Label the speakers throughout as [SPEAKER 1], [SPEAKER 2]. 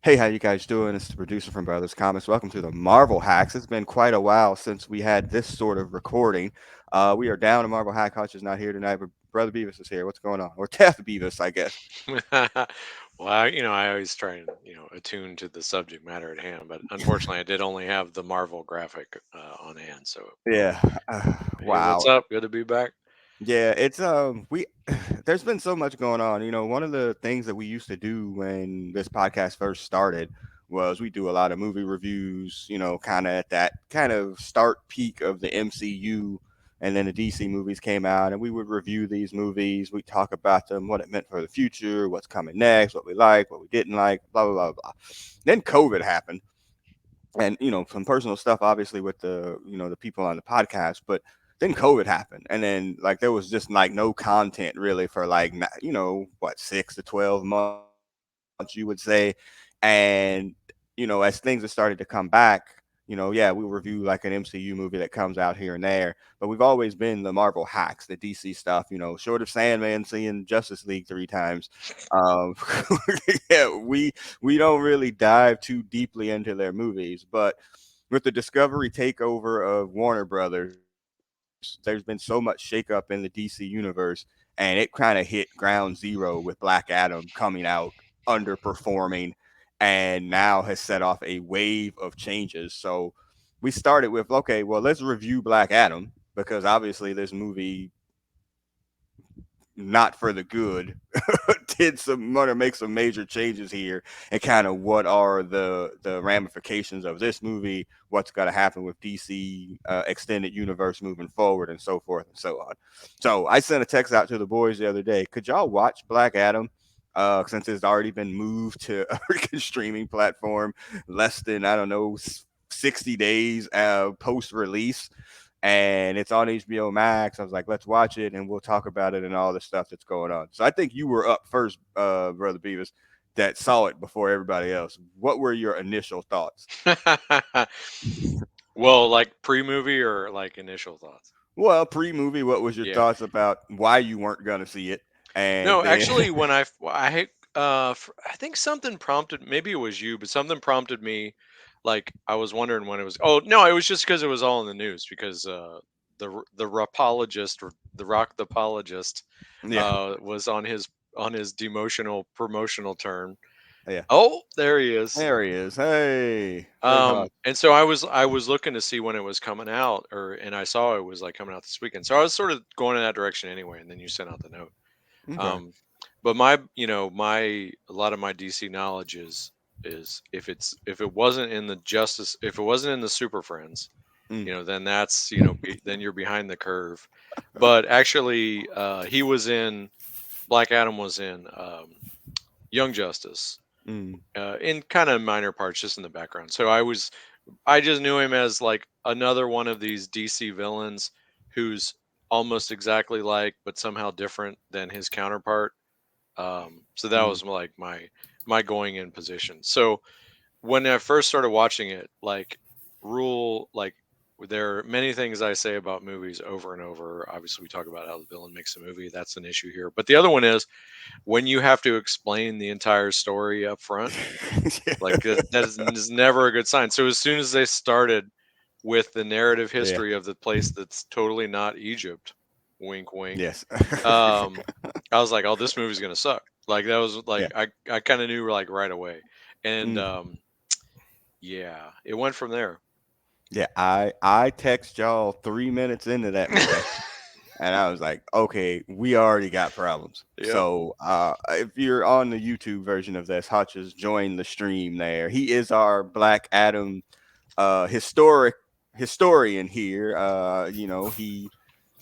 [SPEAKER 1] Hey, how you guys doing? It's the producer from Brothers Comics. Welcome to the Marvel Hacks. It's been quite a while since we had this sort of recording. We are down. And Marvel Hack Hutch is not here tonight, but Brother Beavis is here. What's going on? Or Teth Beavis, I guess.
[SPEAKER 2] Well, I always try and attune to the subject matter at hand, but unfortunately, I did only have the Marvel graphic on hand. So,
[SPEAKER 1] Yeah.
[SPEAKER 2] hey, what's
[SPEAKER 1] Wow.
[SPEAKER 2] up? Good to be back.
[SPEAKER 1] Yeah, it's we there's been so much going on. One of the things that we used to do when this podcast first started was we do a lot of movie reviews, kind of at that kind of start peak of the MCU, and then the DC movies came out and we would review these movies, we talk about them, what it meant for the future, what's coming next, what we like, what we didn't like, blah blah blah blah. Then COVID happened, and some personal stuff obviously with the people on the podcast, but then COVID happened, and then like there was just like no content really for like what, 6 to 12 months, you would say. And as things have started to come back, yeah, we'll review like an MCU movie that comes out here and there, but we've always been the Marvel hacks, the DC stuff, short of Sandman seeing Justice League 3 times. um yeah, we don't really dive too deeply into their movies. But with the Discovery takeover of Warner Brothers, there's been so much shakeup in the DC universe, and it kind of hit ground zero with Black Adam coming out underperforming, and now has set off a wave of changes. So we started with, okay, well, let's review Black Adam, because obviously this movie, not for the good, did some want to make some major changes here, and kind of what are the ramifications of this movie, what's going to happen with DC extended universe moving forward, and so forth and so on. So I sent a text out to the boys the other day. Could y'all watch Black Adam? Since it's already been moved to a freaking streaming platform less than, I don't know, 60 days post release, and it's on HBO Max. I was like, let's watch it and we'll talk about it and all the stuff that's going on. So I think you were up first, Brother Beavis, that saw it before everybody else. What were your initial thoughts?
[SPEAKER 2] Well, like pre-movie or like initial thoughts?
[SPEAKER 1] Well, pre movie, what was your
[SPEAKER 2] Yeah.
[SPEAKER 1] thoughts about why you weren't going to see it? And
[SPEAKER 2] No,
[SPEAKER 1] then,
[SPEAKER 2] actually, when I think something prompted, maybe it was you, but something prompted me. Like I was wondering when it was. Oh no, it was just because it was all in the news because the rapologist or the rock the apologist
[SPEAKER 1] yeah,
[SPEAKER 2] was on his demotional promotional turn.
[SPEAKER 1] yeah.
[SPEAKER 2] Oh, there he is.
[SPEAKER 1] There he is. Hey, Big Hot.
[SPEAKER 2] And so I was looking to see when it was coming out, and I saw it was like coming out this weekend. So I was sort of going in that direction anyway, and then you sent out the note.
[SPEAKER 1] Okay.
[SPEAKER 2] Um, but my a lot of my DC knowledge is if it wasn't in the Justice, if it wasn't in the Super Friends,
[SPEAKER 1] Mm.
[SPEAKER 2] then that's then you're behind the curve. But actually, he was in Black Adam was in Young Justice,
[SPEAKER 1] Mm.
[SPEAKER 2] in kind of minor parts, just in the background. So I just knew him as like another one of these DC villains who's almost exactly like, but somehow different than his counterpart. So that
[SPEAKER 1] Mm.
[SPEAKER 2] was like my going in position. So when I first started watching it, like rule like there are many things I say about movies over and over. Obviously, we talk about how the villain makes a movie. That's an issue here. But the other one is when you have to explain the entire story up front, like that is never a good sign. So as soon as they started with the narrative
[SPEAKER 1] Yeah.
[SPEAKER 2] history of the place that's totally not Egypt, wink, wink.
[SPEAKER 1] Yes.
[SPEAKER 2] Um, I was like, oh, this movie's gonna suck. Like that was
[SPEAKER 1] Yeah.
[SPEAKER 2] like I kind of knew like right away, and
[SPEAKER 1] Mm.
[SPEAKER 2] yeah, it went from there.
[SPEAKER 1] Yeah. I text y'all 3 minutes into that movie. And I was like, okay, we already got problems.
[SPEAKER 2] Yep.
[SPEAKER 1] So if you're on the YouTube version of this, Hutch has joined the stream there. He is our Black Adam historian here. He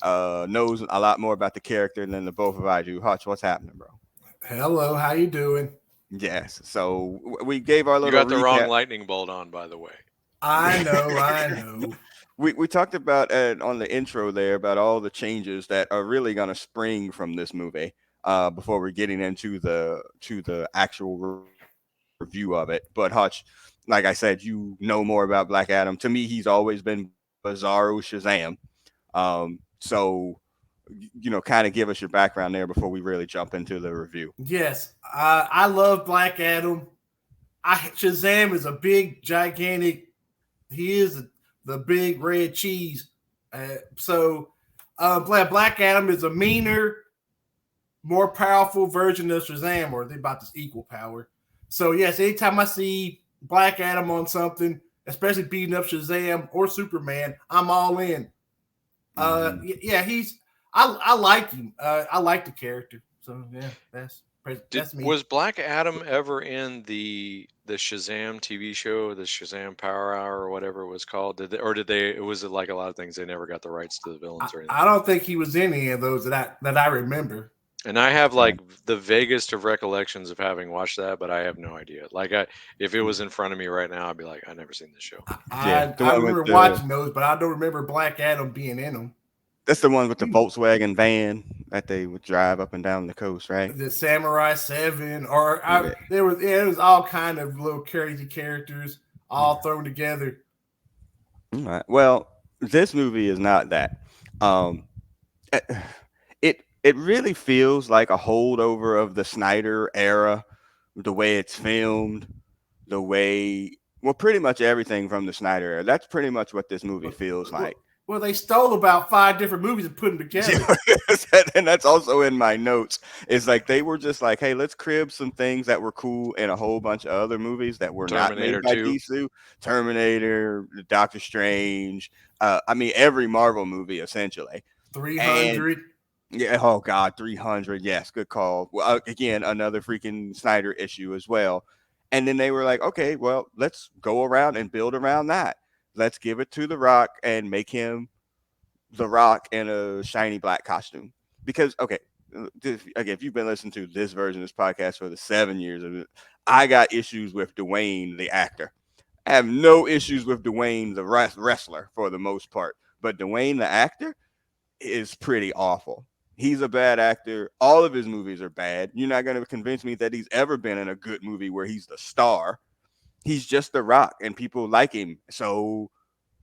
[SPEAKER 1] knows a lot more about the character than the both of I do. Hutch, what's happening, bro?
[SPEAKER 3] Hello, how you doing?
[SPEAKER 1] Yes. So we gave our
[SPEAKER 2] You
[SPEAKER 1] little
[SPEAKER 2] got the wrong
[SPEAKER 1] recap.
[SPEAKER 2] lightning bolt on, by the way.
[SPEAKER 3] I know, I know.
[SPEAKER 1] We talked about on the intro there about all the changes that are really going to spring from this movie. Before we're getting into the actual review of it, but Hutch, like I said, you know more about Black Adam. To me, he's always been Bizarro Shazam. So kind of give us your background there before we really jump into the review.
[SPEAKER 3] Yes, I love Black Adam. Shazam is a big, gigantic. He is the big red cheese. Black Adam is a meaner, more powerful version of Shazam, or they about this equal power. So yes, anytime I see Black Adam on something, especially beating up Shazam or Superman, I'm all in. Yeah, I like him. I like the character. So yeah, that's me.
[SPEAKER 2] Was Black Adam ever in the Shazam TV show, the Shazam Power Hour or whatever it was called? Did they? Was it like a lot of things? They never got the rights to the villains or anything.
[SPEAKER 3] I don't think he was in any of those that I remember.
[SPEAKER 2] And I have like the vaguest of recollections of having watched that, but I have no idea. Like, if it was in front of me right now, I'd be like, I never seen this show.
[SPEAKER 3] I remember watching those, but I don't remember Black Adam being in them.
[SPEAKER 1] That's the one with the Volkswagen van that they would drive up and down the coast, right?
[SPEAKER 3] The Samurai 7, there was all kind of little crazy characters all thrown together.
[SPEAKER 1] All right. Well, this movie is not that. It really feels like a holdover of the Snyder era, the way it's filmed, pretty much everything from the Snyder era. That's pretty much what this movie feels like.
[SPEAKER 3] Well, they stole about 5 different movies and put them together.
[SPEAKER 1] And that's also in my notes. It's like they were just like, hey, let's crib some things that were cool in a whole bunch of other movies that were not made by DC. Terminator, Doctor Strange. Every Marvel movie, essentially.
[SPEAKER 3] 300.
[SPEAKER 1] Yeah. Oh, God, 300. Yes, good call. Well, again, another freaking Snyder issue as well. And then they were like, okay, well, let's go around and build around that. Let's give it to The Rock and make him The Rock in a shiny black costume. Because, if you've been listening to this version of this podcast for the 7 years of it, I got issues with Dwayne, the actor. I have no issues with Dwayne, the wrestler, for the most part. But Dwayne, the actor, is pretty awful. He's a bad actor. All of his movies are bad. You're not going to convince me that he's ever been in a good movie where he's the star. He's just The Rock, and people like him. So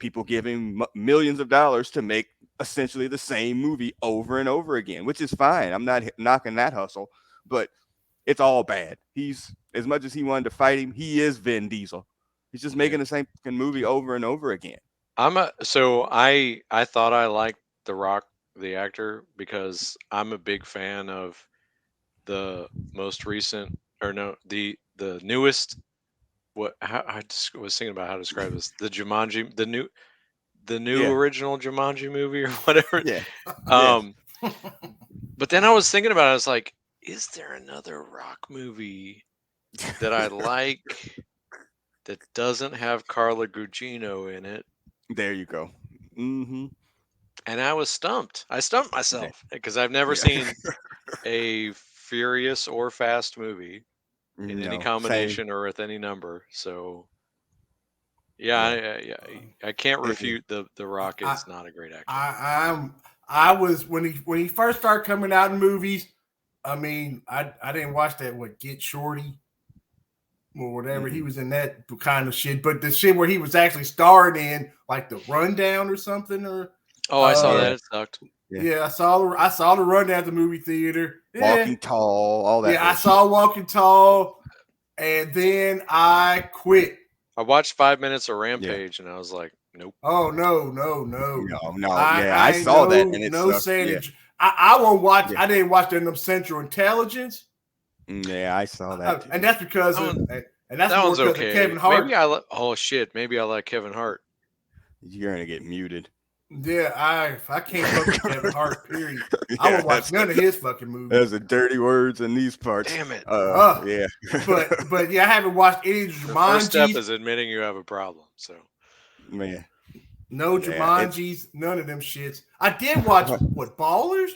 [SPEAKER 1] people give him millions of dollars to make essentially the same movie over and over again, which is fine. I'm not knocking that hustle, but it's all bad. He's, as much as he wanted to fight him, he is Vin Diesel. He's just making the same movie over and over again.
[SPEAKER 2] I thought I liked The Rock, the actor, because I'm a big fan of the most recent, the newest. I just was thinking about how to describe this. The Jumanji, the new original Jumanji movie or whatever.
[SPEAKER 1] Yeah.
[SPEAKER 2] But then I was thinking about it. I was like, is there another Rock movie that I like that doesn't have Carla Gugino in it?
[SPEAKER 1] There you go. Mm-hmm.
[SPEAKER 2] And I was stumped. I stumped myself because I've never seen a Furious or Fast movie in any combination or with any number. So I can't refute the Rock is not a great actor.
[SPEAKER 3] I was when he first started coming out in movies. I mean, I didn't watch that Get Shorty or whatever. He was in that kind of shit, but the shit where he was actually starring in, like The Rundown or something, or
[SPEAKER 2] I saw that. It sucked.
[SPEAKER 3] Yeah, I saw the Rundown at the movie theater.
[SPEAKER 1] Walking Tall, all that.
[SPEAKER 3] Yeah, I saw Walking Tall, and then I quit.
[SPEAKER 2] I watched 5 minutes of Rampage, and I was like, nope.
[SPEAKER 3] Oh no!
[SPEAKER 1] I saw that, and it's
[SPEAKER 3] saying I won't watch. Yeah. I didn't watch them Central Intelligence.
[SPEAKER 1] Yeah, I saw that,
[SPEAKER 3] and that's because
[SPEAKER 2] that one's okay. Of Kevin Hart. Maybe I like Kevin Hart.
[SPEAKER 1] You're gonna get muted.
[SPEAKER 3] Yeah, I can't fuck with Kevin Hart. Period. I won't watch none of his fucking movies.
[SPEAKER 1] There's the dirty words in these parts.
[SPEAKER 2] Damn it.
[SPEAKER 1] Yeah.
[SPEAKER 3] but yeah, I haven't watched any of Jumanjis. The
[SPEAKER 2] first step is admitting you have a problem. So,
[SPEAKER 1] man,
[SPEAKER 3] no Jumanjis, none of them shits. I did watch Ballers.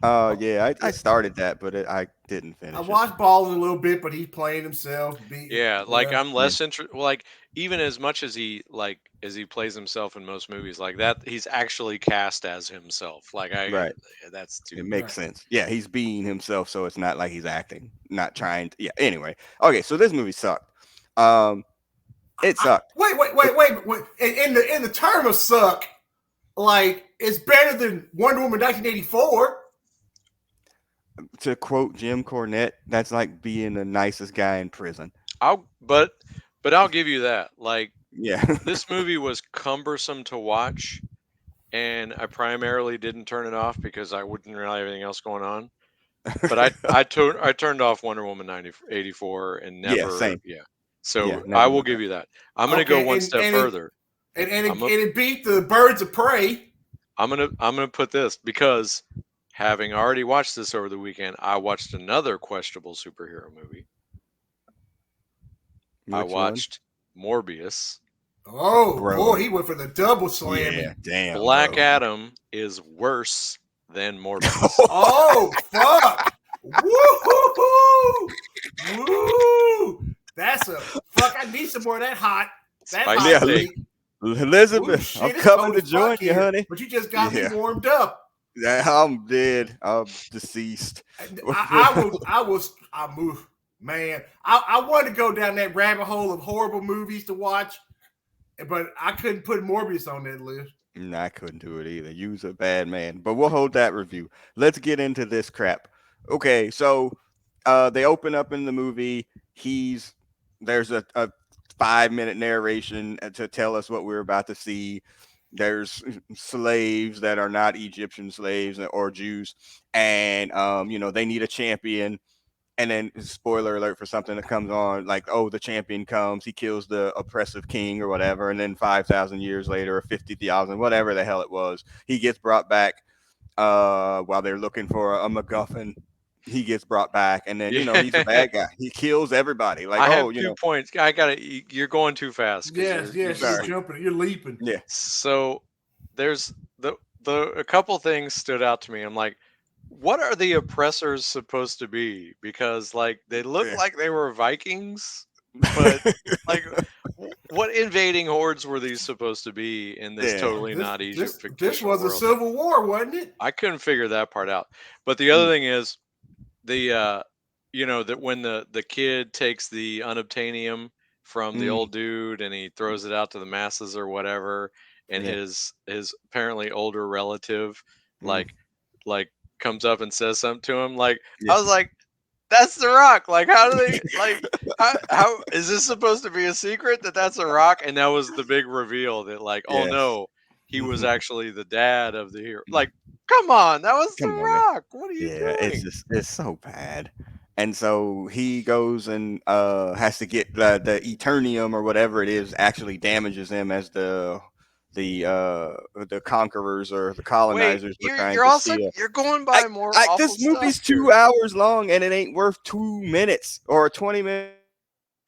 [SPEAKER 1] I started that, but I didn't finish.
[SPEAKER 3] I watched Ballers a little bit, but he's playing himself.
[SPEAKER 2] I'm less interested. Like, even as much as he plays himself in most movies, like that, he's actually cast as himself. Like that's too.
[SPEAKER 1] It makes sense. Yeah, he's being himself, so it's not like he's acting, not trying to. Yeah. Anyway, okay, so this movie sucked. It sucked.
[SPEAKER 3] Wait. In the term of suck, like it's better than Wonder Woman 1984.
[SPEAKER 1] To quote Jim Cornette, that's like being the nicest guy in prison.
[SPEAKER 2] but I'll give you that. Like,
[SPEAKER 1] Yeah.
[SPEAKER 2] this movie was cumbersome to watch, and I primarily didn't turn it off because I wouldn't really have anything else going on. But I turned off Wonder Woman 84 and
[SPEAKER 1] Yeah,
[SPEAKER 2] never,
[SPEAKER 1] same.
[SPEAKER 2] yeah.
[SPEAKER 1] Yeah,
[SPEAKER 2] So I
[SPEAKER 1] never
[SPEAKER 2] will
[SPEAKER 1] went
[SPEAKER 2] give
[SPEAKER 1] back.
[SPEAKER 2] you that. I'm gonna go
[SPEAKER 3] Okay,
[SPEAKER 2] one step further.
[SPEAKER 3] and
[SPEAKER 2] I'm a,
[SPEAKER 3] it beat the Birds of Prey.
[SPEAKER 2] I'm gonna put this, because having already watched this over the weekend, I watched another questionable superhero movie. I
[SPEAKER 1] Which one?
[SPEAKER 2] watched Morbius.
[SPEAKER 3] Oh boy,
[SPEAKER 1] Bro.
[SPEAKER 3] he went for the double slamming.
[SPEAKER 1] Yeah, damn,
[SPEAKER 2] Black
[SPEAKER 1] bro.
[SPEAKER 2] Adam is worse than Morbius.
[SPEAKER 3] Oh fuck! Woo! Woo! That's a fuck. I need some more of that hot. That
[SPEAKER 2] Spicy
[SPEAKER 3] hot
[SPEAKER 1] Yeah,
[SPEAKER 2] take.
[SPEAKER 3] take. Ooh,
[SPEAKER 1] Elizabeth, I'm
[SPEAKER 3] shit, it's
[SPEAKER 1] coming
[SPEAKER 3] cold
[SPEAKER 1] to
[SPEAKER 3] as fuck
[SPEAKER 1] join you,
[SPEAKER 3] here.
[SPEAKER 1] honey.
[SPEAKER 3] But you just got me
[SPEAKER 1] Yeah.
[SPEAKER 3] warmed up.
[SPEAKER 1] I'm dead. I'm deceased.
[SPEAKER 3] I move, man. I wanted to go down that rabbit hole of horrible movies to watch, but I couldn't put Morbius on that list.
[SPEAKER 1] Nah, I couldn't do it either. You's a bad man. But we'll hold that review. Let's get into this crap. Okay, so they open up in the movie. There's a 5 minute narration to tell us what we're about to see. There's slaves that are not Egyptian slaves or Jews, and they need a champion. And then, spoiler alert for something that comes on, like, oh, the champion comes, he kills the oppressive king or whatever, and then 5,000 years later, or 50,000, whatever the hell it was, he gets brought back while they're looking for a MacGuffin. He gets brought back, and then
[SPEAKER 2] Yeah.
[SPEAKER 1] he's a bad guy. He kills everybody. Like,
[SPEAKER 2] I
[SPEAKER 1] oh,
[SPEAKER 2] have 2 points. I gotta. You're going too fast.
[SPEAKER 3] Yes,
[SPEAKER 2] You're
[SPEAKER 3] you're
[SPEAKER 1] sorry.
[SPEAKER 3] jumping, you're leaping.
[SPEAKER 1] Yeah,
[SPEAKER 2] So there's a couple things stood out to me. I'm like, what are the oppressors supposed to be? Because like they look
[SPEAKER 1] Yeah.
[SPEAKER 2] like they were Vikings, but like what invading hordes were these supposed to be in this
[SPEAKER 1] Yeah.
[SPEAKER 2] totally not Egypt
[SPEAKER 3] This
[SPEAKER 2] fictional
[SPEAKER 3] was a
[SPEAKER 2] world?
[SPEAKER 3] civil war, wasn't it?
[SPEAKER 2] I couldn't figure that part out. But the other thing is the that when the kid takes the unobtainium from the old dude and he throws it out to the masses or whatever, and
[SPEAKER 1] Yeah.
[SPEAKER 2] his apparently older relative
[SPEAKER 1] Mm.
[SPEAKER 2] like like comes up and says something to him, like
[SPEAKER 1] Yeah.
[SPEAKER 2] I was like, that's the Rock. Like, how do they like how is this supposed to be a secret that that's a Rock? And that was the big reveal that like, oh
[SPEAKER 1] Yes.
[SPEAKER 2] no, he was
[SPEAKER 1] Mhm.
[SPEAKER 2] actually the dad of the hero. Like, come on, that was the
[SPEAKER 1] Come on, man.
[SPEAKER 2] Rock. What are you
[SPEAKER 1] Yeah,
[SPEAKER 2] doing?
[SPEAKER 1] it's so bad. And so he goes and has to get the Eternium or whatever it is, actually damages him as the conquerors or the
[SPEAKER 2] Wait,
[SPEAKER 1] colonizers were trying
[SPEAKER 2] you're
[SPEAKER 1] to
[SPEAKER 2] also
[SPEAKER 1] steal.
[SPEAKER 2] you're going by more awful
[SPEAKER 1] This movie's
[SPEAKER 2] stuff here.
[SPEAKER 1] 2 hours long and it ain't worth 2 minutes or a 20-minute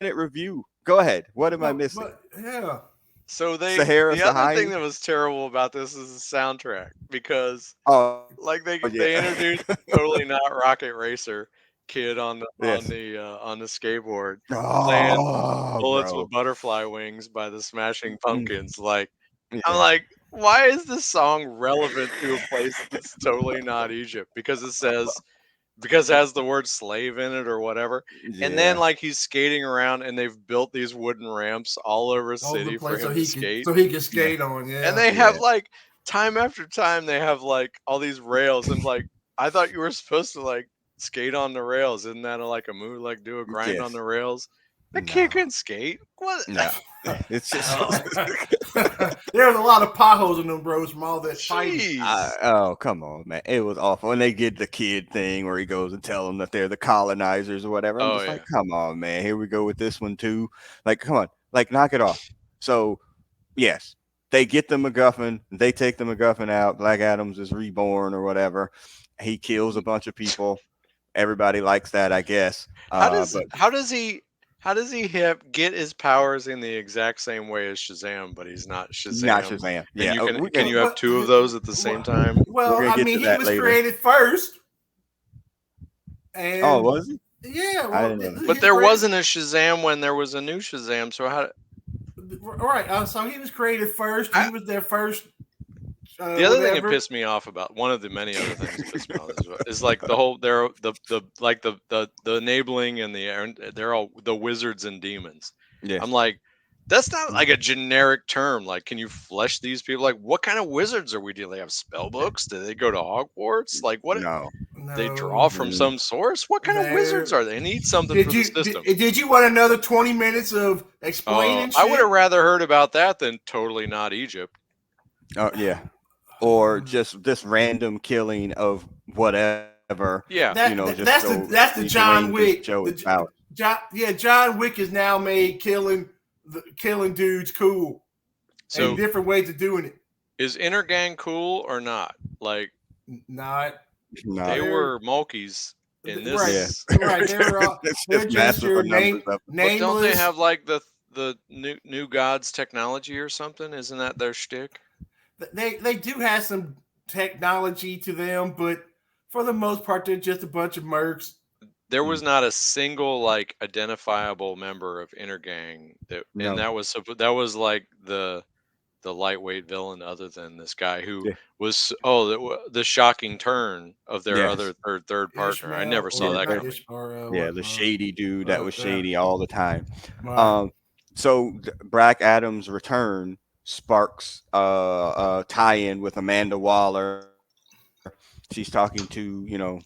[SPEAKER 1] review. Go ahead. What am I missing?
[SPEAKER 3] But yeah.
[SPEAKER 2] So
[SPEAKER 1] Sahara
[SPEAKER 2] the other thing
[SPEAKER 1] Sahai?
[SPEAKER 2] that was terrible about this is the soundtrack, because
[SPEAKER 1] Oh
[SPEAKER 2] like they
[SPEAKER 1] yeah.
[SPEAKER 2] introduced totally not Rocket Racer kid on the
[SPEAKER 1] Yes.
[SPEAKER 2] on the skateboard playing
[SPEAKER 1] Oh,
[SPEAKER 2] Bullets
[SPEAKER 1] bro.
[SPEAKER 2] with Butterfly Wings by the Smashing
[SPEAKER 1] Mm,
[SPEAKER 2] Pumpkins. Like, I'm
[SPEAKER 1] yeah.
[SPEAKER 2] like, why is this song relevant to a place that's totally not Egypt? Because it has the word slave in it or whatever. And then
[SPEAKER 1] Yeah.
[SPEAKER 2] like he's skating around and they've built these wooden ramps all over a
[SPEAKER 3] All over the
[SPEAKER 2] city for
[SPEAKER 3] place
[SPEAKER 2] him to skate.
[SPEAKER 3] so he can
[SPEAKER 1] Yeah.
[SPEAKER 3] skate on, yeah.
[SPEAKER 2] And they
[SPEAKER 1] Yeah.
[SPEAKER 2] have like time after time they have like all these rails. And like, I thought you were supposed to like skate on the rails. Isn't that like a move, like do a grind on
[SPEAKER 1] Yes.
[SPEAKER 2] the rails? The
[SPEAKER 1] No.
[SPEAKER 2] kid can skate. What?
[SPEAKER 1] No. It's just
[SPEAKER 3] There was a lot of potholes in them bros from all that fighting.
[SPEAKER 2] Jeez.
[SPEAKER 1] oh, come on, man. It was awful. And they get the kid thing where he goes and tell them that they're the colonizers or whatever. I'm
[SPEAKER 2] Oh
[SPEAKER 1] just
[SPEAKER 2] yeah.
[SPEAKER 1] like, come on, man. Here we go with this one too. Like, come on. Like, knock it off. So, yes, they get the MacGuffin. They take the MacGuffin out. Black Adams is reborn or whatever. He kills a bunch of people. Everybody likes that, I guess.
[SPEAKER 2] How does
[SPEAKER 1] But
[SPEAKER 2] he get his powers in the exact same way as Shazam, but he's not Shazam?
[SPEAKER 1] not Shazam.
[SPEAKER 2] And
[SPEAKER 1] Yeah.
[SPEAKER 2] can you have two of those at the same time?
[SPEAKER 3] Well,
[SPEAKER 1] We're gonna
[SPEAKER 3] I
[SPEAKER 1] get
[SPEAKER 3] mean,
[SPEAKER 1] to
[SPEAKER 3] he
[SPEAKER 1] that
[SPEAKER 3] was
[SPEAKER 1] later.
[SPEAKER 3] created first. And
[SPEAKER 1] Oh, was he?
[SPEAKER 3] yeah,
[SPEAKER 1] I
[SPEAKER 3] well,
[SPEAKER 1] didn't know that.
[SPEAKER 2] But there wasn't a Shazam when there was a new Shazam. So how?
[SPEAKER 3] right. So he was created first. He was their first.
[SPEAKER 2] The other thing that pissed me off about, one of the many other things that pissed me off is like the whole the enabling and they're all the wizards and demons.
[SPEAKER 1] Yes.
[SPEAKER 2] I'm like, That's not like a generic term. Like, can you flesh these people? Like, what kind of wizards are we dealing? They have spell books? Do they go to Hogwarts? Like, what?
[SPEAKER 1] No.
[SPEAKER 2] They draw
[SPEAKER 3] No,
[SPEAKER 2] from
[SPEAKER 1] Mm,
[SPEAKER 2] some source? What kind of wizards
[SPEAKER 3] there.
[SPEAKER 2] are they? Need something for the system.
[SPEAKER 3] Did you want another 20 minutes of explaining
[SPEAKER 2] I would have
[SPEAKER 3] shit?
[SPEAKER 2] rather heard about that than totally not Egypt.
[SPEAKER 1] oh yeah. Or just this random killing of whatever,
[SPEAKER 2] Yeah.
[SPEAKER 1] just so
[SPEAKER 3] That's the
[SPEAKER 1] Dwayne
[SPEAKER 3] John
[SPEAKER 1] just
[SPEAKER 3] Wick.
[SPEAKER 1] show it out.
[SPEAKER 3] John Wick is now made killing dudes cool and
[SPEAKER 2] So
[SPEAKER 3] different ways of doing it.
[SPEAKER 2] is Intergang cool or not? Like,
[SPEAKER 3] Not
[SPEAKER 2] they
[SPEAKER 1] Not.
[SPEAKER 3] they're
[SPEAKER 2] were Mulkeys in
[SPEAKER 3] right,
[SPEAKER 1] Yeah.
[SPEAKER 2] this,
[SPEAKER 3] right.
[SPEAKER 1] It's
[SPEAKER 3] They're
[SPEAKER 1] just
[SPEAKER 3] just
[SPEAKER 1] massive
[SPEAKER 3] your
[SPEAKER 1] numbers of them.
[SPEAKER 2] but don't they
[SPEAKER 3] nameless.
[SPEAKER 2] have like the new gods technology or something? Isn't that their shtick?
[SPEAKER 3] They do have some technology to them, but for the most part, they're just a bunch of mercs.
[SPEAKER 2] There
[SPEAKER 1] Mm,
[SPEAKER 2] was not a single like identifiable member of Intergang and
[SPEAKER 1] no.
[SPEAKER 2] that was like the lightweight villain, other than this guy who
[SPEAKER 1] Yeah.
[SPEAKER 2] was the shocking turn of their other
[SPEAKER 1] Yes.
[SPEAKER 2] third partner. I
[SPEAKER 3] Ishmael
[SPEAKER 2] never saw
[SPEAKER 3] or
[SPEAKER 1] Yeah.
[SPEAKER 2] that
[SPEAKER 3] not
[SPEAKER 2] coming.
[SPEAKER 1] Yeah. The shady dude that was
[SPEAKER 3] yeah,
[SPEAKER 1] shady all the time.
[SPEAKER 3] right.
[SPEAKER 1] Um. So Black Adam's return sparks tie-in with Amanda Waller. She's talking to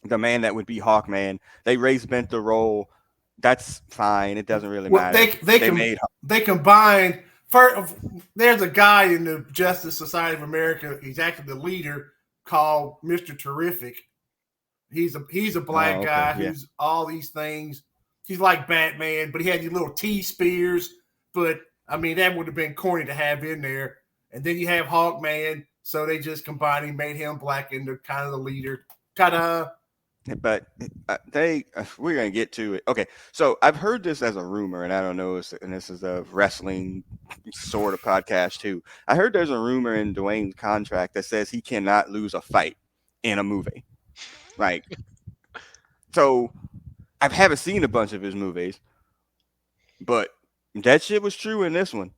[SPEAKER 1] the man that would be Hawkman. They raise bent the role. That's fine. It doesn't really
[SPEAKER 3] Well,
[SPEAKER 1] matter. They made
[SPEAKER 3] they combined. First, there's a guy in the Justice Society of America. He's actually the leader, called Mister Terrific. He's a
[SPEAKER 1] oh
[SPEAKER 3] black
[SPEAKER 1] okay
[SPEAKER 3] guy
[SPEAKER 1] yeah.
[SPEAKER 3] who's all these things. He's like Batman, but he had these little T spears. But I mean, that would have been corny to have in there. And then you have Hawkman, so they just combined him, made him black into kind of the leader. Ta-da!
[SPEAKER 1] But we're gonna get to it. Okay, so I've heard this as a rumor, and I don't know, and this is a wrestling sort of podcast too. I heard there's a rumor in Dwayne's contract that says he cannot lose a fight in a movie. Like, so I haven't seen a bunch of his movies, but that shit was true in this one.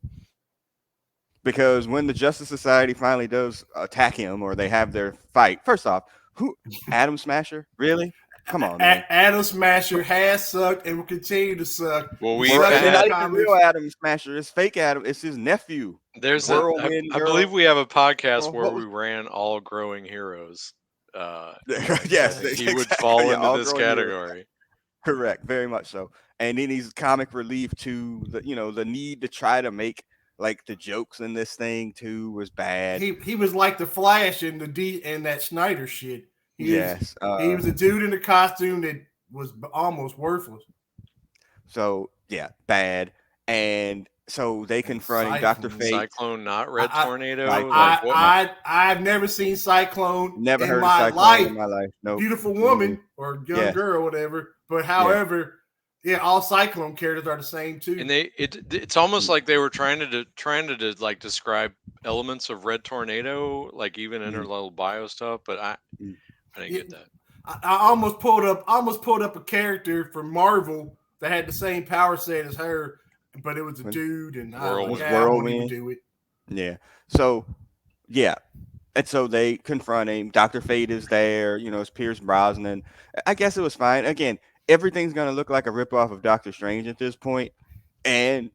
[SPEAKER 1] Because when the Justice Society finally does attack him or they have their fight, first off, who Adam Smasher? Really? Come on, man.
[SPEAKER 3] Adam Smasher has sucked and will continue to suck.
[SPEAKER 2] Well,
[SPEAKER 3] He
[SPEAKER 2] we
[SPEAKER 1] World,
[SPEAKER 3] sucked
[SPEAKER 1] and
[SPEAKER 3] in the
[SPEAKER 1] not
[SPEAKER 2] had
[SPEAKER 1] even real
[SPEAKER 3] comics.
[SPEAKER 1] Adam Smasher. It's fake Adam. It's his nephew,
[SPEAKER 2] there's a
[SPEAKER 1] Whirlwind
[SPEAKER 2] I
[SPEAKER 1] Girl.
[SPEAKER 2] believe we have a podcast where
[SPEAKER 1] What
[SPEAKER 2] we
[SPEAKER 1] was?
[SPEAKER 2] ran all growing heroes.
[SPEAKER 1] Yes,
[SPEAKER 2] He would
[SPEAKER 1] exactly.
[SPEAKER 2] fall
[SPEAKER 1] Yeah,
[SPEAKER 2] into
[SPEAKER 1] all
[SPEAKER 2] this
[SPEAKER 1] growing heroes.
[SPEAKER 2] category.
[SPEAKER 1] Correct, very much so. And then he's comic relief to the need to try to make like the jokes in this thing too was bad.
[SPEAKER 3] He was like the Flash in the D and that Snyder shit.
[SPEAKER 1] Yes.
[SPEAKER 3] He was a dude in a costume that was almost worthless.
[SPEAKER 1] So yeah, bad. And so they
[SPEAKER 3] And
[SPEAKER 1] confronting Doctor
[SPEAKER 3] Cyclone.
[SPEAKER 1] Fate.
[SPEAKER 2] Cyclone, not Red
[SPEAKER 3] I,
[SPEAKER 2] Tornado.
[SPEAKER 1] Cyclone.
[SPEAKER 2] Like what?
[SPEAKER 1] No,
[SPEAKER 3] I've never seen Cyclone
[SPEAKER 1] never
[SPEAKER 3] in
[SPEAKER 1] heard of
[SPEAKER 3] my
[SPEAKER 1] Cyclone
[SPEAKER 3] life.
[SPEAKER 1] in my life. Nope.
[SPEAKER 3] Beautiful
[SPEAKER 1] Me neither.
[SPEAKER 3] woman or young
[SPEAKER 1] Yes.
[SPEAKER 3] girl, whatever. But
[SPEAKER 1] Yeah.
[SPEAKER 3] however, yeah, all Cyclone characters are the same too.
[SPEAKER 2] And it's almost like they were trying to like describe elements of Red Tornado, like even in her little bio stuff. But I didn't
[SPEAKER 3] Yeah,
[SPEAKER 2] get that.
[SPEAKER 3] I almost pulled up a character from Marvel that had the same power set as her, but it was a dude, and I was
[SPEAKER 2] Whirlwind.
[SPEAKER 3] like, I won't even
[SPEAKER 1] Whirlwind.
[SPEAKER 3] do it.
[SPEAKER 1] Yeah. So yeah. And so they confront him. Dr. Fate is there, it's Pierce Brosnan. I guess it was fine. Again, everything's gonna look like a ripoff of Doctor Strange at this point. And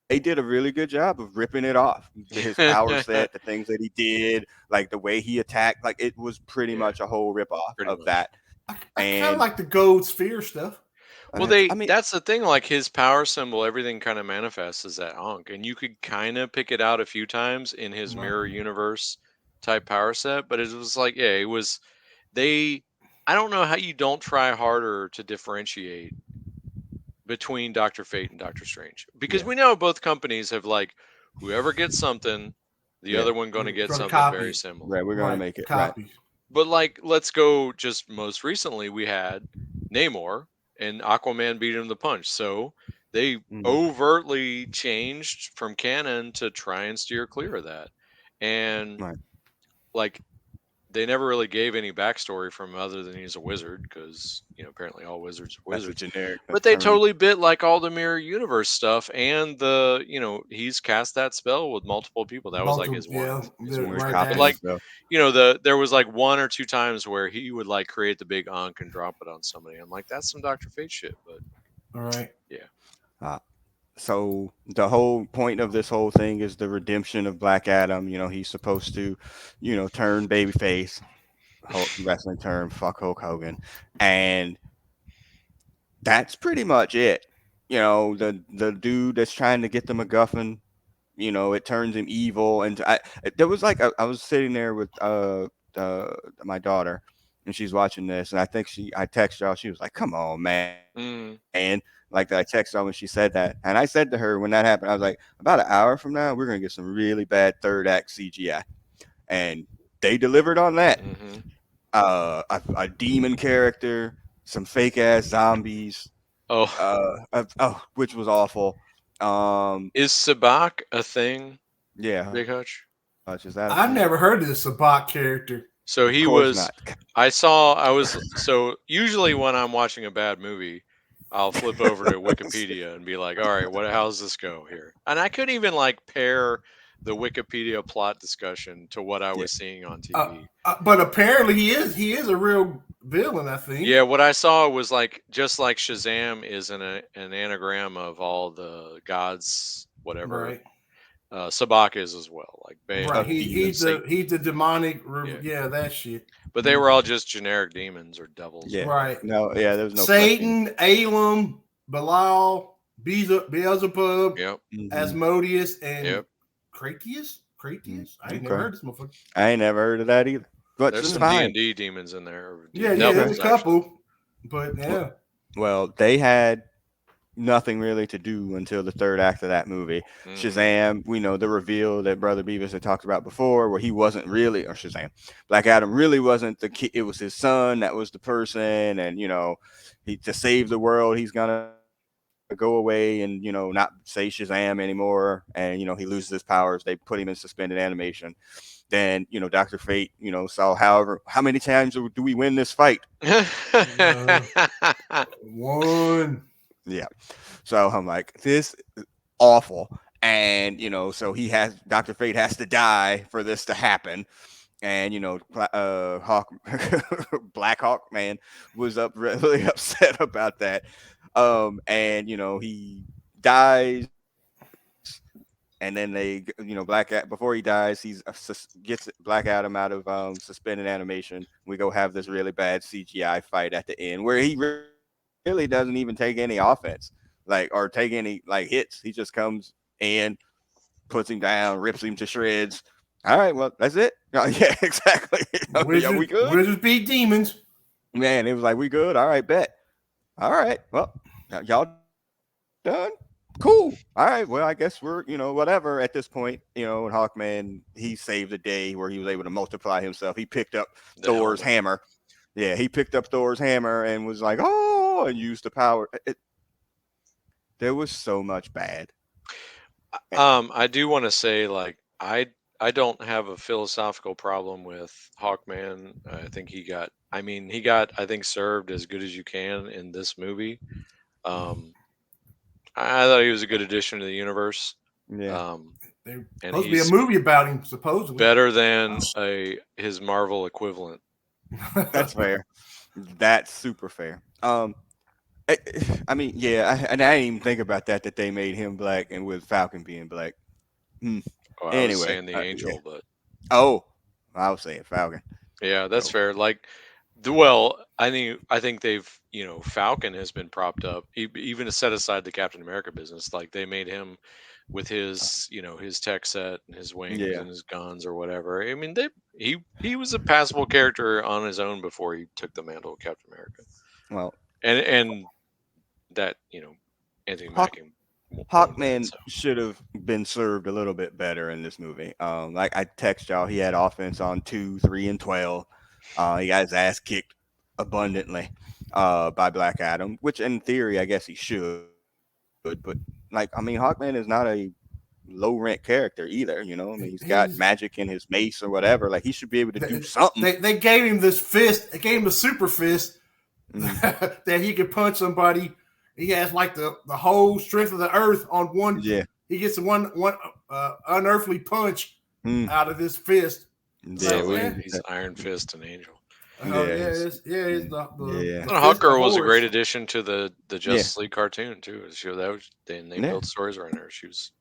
[SPEAKER 1] they did a really good job of ripping it off. His power set, the things that he did, like the way he attacked, like it was pretty
[SPEAKER 2] Yeah,
[SPEAKER 1] much a whole ripoff
[SPEAKER 2] pretty
[SPEAKER 1] of
[SPEAKER 2] much.
[SPEAKER 1] that.
[SPEAKER 3] I kind of
[SPEAKER 1] And
[SPEAKER 3] like the gold sphere stuff.
[SPEAKER 2] Well,
[SPEAKER 1] I mean,
[SPEAKER 2] that's the thing. Like his power symbol, everything kind of manifests as that Ankh, and you could kind of pick it out a few times in his mirror universe type power set. But it was like, yeah, it was they. I don't know how you don't try harder to differentiate between Doctor Fate and Doctor Strange, because
[SPEAKER 1] yeah,
[SPEAKER 2] we know both companies have like whoever gets something, the
[SPEAKER 1] yeah,
[SPEAKER 2] other one going to get
[SPEAKER 3] Gonna
[SPEAKER 2] something
[SPEAKER 3] copy
[SPEAKER 2] very
[SPEAKER 3] it.
[SPEAKER 2] similar.
[SPEAKER 1] right. We're gonna make it right.
[SPEAKER 3] Copies.
[SPEAKER 2] But like, let's go. Just most recently, we had Namor and Aquaman beat him the punch. So they
[SPEAKER 1] Mhm.
[SPEAKER 2] overtly changed from canon to try and steer clear of that. And
[SPEAKER 1] Right.
[SPEAKER 2] like, they never really gave any backstory from other than he's a wizard, because apparently all wizards are
[SPEAKER 1] That's a
[SPEAKER 2] wizards.
[SPEAKER 1] generic
[SPEAKER 2] But they
[SPEAKER 1] term.
[SPEAKER 2] totally bit like all the mirror universe stuff, and he's cast that spell with multiple people. That was like his one. His one
[SPEAKER 1] We're
[SPEAKER 3] right.
[SPEAKER 2] trait. But
[SPEAKER 1] copies
[SPEAKER 3] That's
[SPEAKER 1] and
[SPEAKER 2] like,
[SPEAKER 1] stuff.
[SPEAKER 2] there was like one or two times where he would like create the big Ankh and drop it on somebody. I'm like, that's some Dr. Fate shit. But
[SPEAKER 3] all right.
[SPEAKER 2] yeah,
[SPEAKER 1] Uh, so the whole point of this whole thing is the redemption of Black Adam. He's supposed to, turn babyface, wrestling term, fuck Hulk Hogan, and that's pretty much it. The dude that's trying to get the MacGuffin, it turns him evil, and there was like I was sitting there with my daughter, and she's watching this, and I text y'all, she was like, "Come on, man."
[SPEAKER 2] Mm,
[SPEAKER 1] Like that, I text her when she said that. And I said to her when that happened, I was like, about an hour from now, we're gonna get some really bad third act CGI. And they delivered on that.
[SPEAKER 2] hmm
[SPEAKER 1] A demon character, some fake ass zombies,
[SPEAKER 2] Oh,
[SPEAKER 1] which was awful.
[SPEAKER 2] is Sabak a thing,
[SPEAKER 1] Yeah,
[SPEAKER 2] Big Hutch?
[SPEAKER 1] Hutch, is that a
[SPEAKER 3] I've
[SPEAKER 1] thing?
[SPEAKER 3] never heard of this Sabak character.
[SPEAKER 2] So
[SPEAKER 1] Of
[SPEAKER 2] he
[SPEAKER 1] course
[SPEAKER 2] was.
[SPEAKER 1] not.
[SPEAKER 2] I was. So usually when I'm watching a bad movie, I'll flip over to Wikipedia and be like, all right, how's this go here? And I couldn't even like pair the Wikipedia plot discussion to what I
[SPEAKER 1] Yeah.
[SPEAKER 2] was seeing on TV.
[SPEAKER 3] But apparently he is a real villain. I think.
[SPEAKER 2] Yeah, what I saw was like just like Shazam is an anagram of all the gods, whatever.
[SPEAKER 3] Right.
[SPEAKER 2] Sabak is as well, like
[SPEAKER 3] Right.
[SPEAKER 1] Of
[SPEAKER 3] He he's
[SPEAKER 1] demons.
[SPEAKER 3] the
[SPEAKER 2] Satan.
[SPEAKER 3] he's the demonic.
[SPEAKER 2] Yeah,
[SPEAKER 3] Yeah, that shit.
[SPEAKER 2] but they
[SPEAKER 1] Mhm.
[SPEAKER 2] were all just generic demons or devils or
[SPEAKER 1] Yeah.
[SPEAKER 3] Right.
[SPEAKER 2] whatever.
[SPEAKER 1] No, yeah, there was no fleshing.
[SPEAKER 3] Satan, Elam, Belial, Beelzebub,
[SPEAKER 2] Yep,
[SPEAKER 1] Hmm.
[SPEAKER 3] Asmodeus, and
[SPEAKER 2] yep.
[SPEAKER 3] Cratius. Cratius. I ain't never
[SPEAKER 1] Okay.
[SPEAKER 3] heard this motherfucker.
[SPEAKER 1] I ain't never heard of that either. But
[SPEAKER 2] There's
[SPEAKER 1] it's
[SPEAKER 2] some D
[SPEAKER 3] Mm.
[SPEAKER 1] fine.
[SPEAKER 2] and D demons in there, or
[SPEAKER 3] Yeah, yeah. There's
[SPEAKER 1] Okay.
[SPEAKER 3] a
[SPEAKER 2] devils actually.
[SPEAKER 3] couple, but
[SPEAKER 1] Well,
[SPEAKER 3] yeah.
[SPEAKER 1] well, they had nothing really to do until the third act of that movie.
[SPEAKER 2] Hmm
[SPEAKER 1] Shazam, we know the reveal that Brother Beavis had talked about before, where he wasn't really, or Shazam, Black Adam really wasn't the kid. It was his son that was the person, and he to save the world, he's gonna go away and not say Shazam anymore, and he loses his powers. They put him in suspended animation. Then Doctor Fate, saw however how many times do we win this fight?
[SPEAKER 3] Uh, one.
[SPEAKER 1] Yeah. So I'm like, this is awful. And, so Dr. Fate has to die for this to happen. And, Hawk, Black Hawk Man was up really upset about that. And, he dies. And then Black before he dies, gets Black Adam out of suspended animation. We go have this really bad CGI fight at the end where he really doesn't even take any offense, or take any hits. He just comes and puts him down, rips him to shreds. All right, well, that's it. Yeah, exactly. Yeah, we good,
[SPEAKER 3] Wizards beat demons.
[SPEAKER 1] man. It was like we good. All right, bet. All right, well, y'all done? Cool. All right, well, I guess we're, whatever at this point, and Hawkman, he saved the day where he was able to multiply himself. He picked up
[SPEAKER 2] The
[SPEAKER 1] Thor's
[SPEAKER 2] helmet.
[SPEAKER 1] hammer. Yeah, he picked up Thor's hammer and was like, oh, and used the power. There was so much bad.
[SPEAKER 2] I do want to say, like, I don't have a philosophical problem with Hawkman. I think he got. I mean, he got. I think served as good as you can in this movie. Um, I thought he was a good addition to the universe.
[SPEAKER 1] Yeah,
[SPEAKER 2] Um,
[SPEAKER 3] There's
[SPEAKER 2] and
[SPEAKER 3] supposed to be a
[SPEAKER 2] he's
[SPEAKER 3] movie about him, supposedly.
[SPEAKER 2] better than his Marvel equivalent.
[SPEAKER 1] that's fair. That's super fair. I, I mean, yeah, and I didn't even think about that they made him black and with Falcon being black. Hmm.
[SPEAKER 2] Oh, I was
[SPEAKER 1] Anyway,
[SPEAKER 2] saying the
[SPEAKER 1] yeah.
[SPEAKER 2] Angel, but
[SPEAKER 1] Oh, I was saying Falcon.
[SPEAKER 2] yeah, that's
[SPEAKER 1] So
[SPEAKER 2] fair. Like, well, I think they've Falcon has been propped up, even to set aside the Captain America business. Like they made him with his his tech set and his wings
[SPEAKER 1] yeah,
[SPEAKER 2] and his guns or whatever. I mean, he was a passable character on his own before he took the mantle of Captain America,
[SPEAKER 1] well,
[SPEAKER 2] and that Anthony
[SPEAKER 1] Hawk
[SPEAKER 2] Mackie won that.
[SPEAKER 1] Hawkman
[SPEAKER 2] So
[SPEAKER 1] should have been served a little bit better in this movie. Like I text y'all, he had offense on 2, 3, and 12. He got his ass kicked abundantly by Black Adam, which in theory, I guess he should. But Hawkman is not a low rent character either. I mean, he's got magic in his
[SPEAKER 3] He's
[SPEAKER 1] mace or whatever. Like he should be able to do something.
[SPEAKER 3] they gave him this fist. They gave him a super fist
[SPEAKER 1] Mm,
[SPEAKER 3] that he could punch somebody. He has like the whole strength of the earth on one.
[SPEAKER 1] yeah,
[SPEAKER 3] He gets one unearthly punch
[SPEAKER 1] mm,
[SPEAKER 3] out of this fist.
[SPEAKER 1] yeah.
[SPEAKER 2] so
[SPEAKER 3] Like,
[SPEAKER 1] We
[SPEAKER 3] eh,
[SPEAKER 1] didn't.
[SPEAKER 2] he's Iron Fist and Angel.
[SPEAKER 3] Oh yeah,
[SPEAKER 1] Yes.
[SPEAKER 3] it's
[SPEAKER 1] Yeah.
[SPEAKER 3] the
[SPEAKER 2] And
[SPEAKER 3] fist of
[SPEAKER 2] Hawker was a
[SPEAKER 3] horse.
[SPEAKER 2] great addition to the
[SPEAKER 1] Yeah.
[SPEAKER 2] Justice League cartoon too. She that was they
[SPEAKER 1] Yeah.
[SPEAKER 2] built stories around her. She was,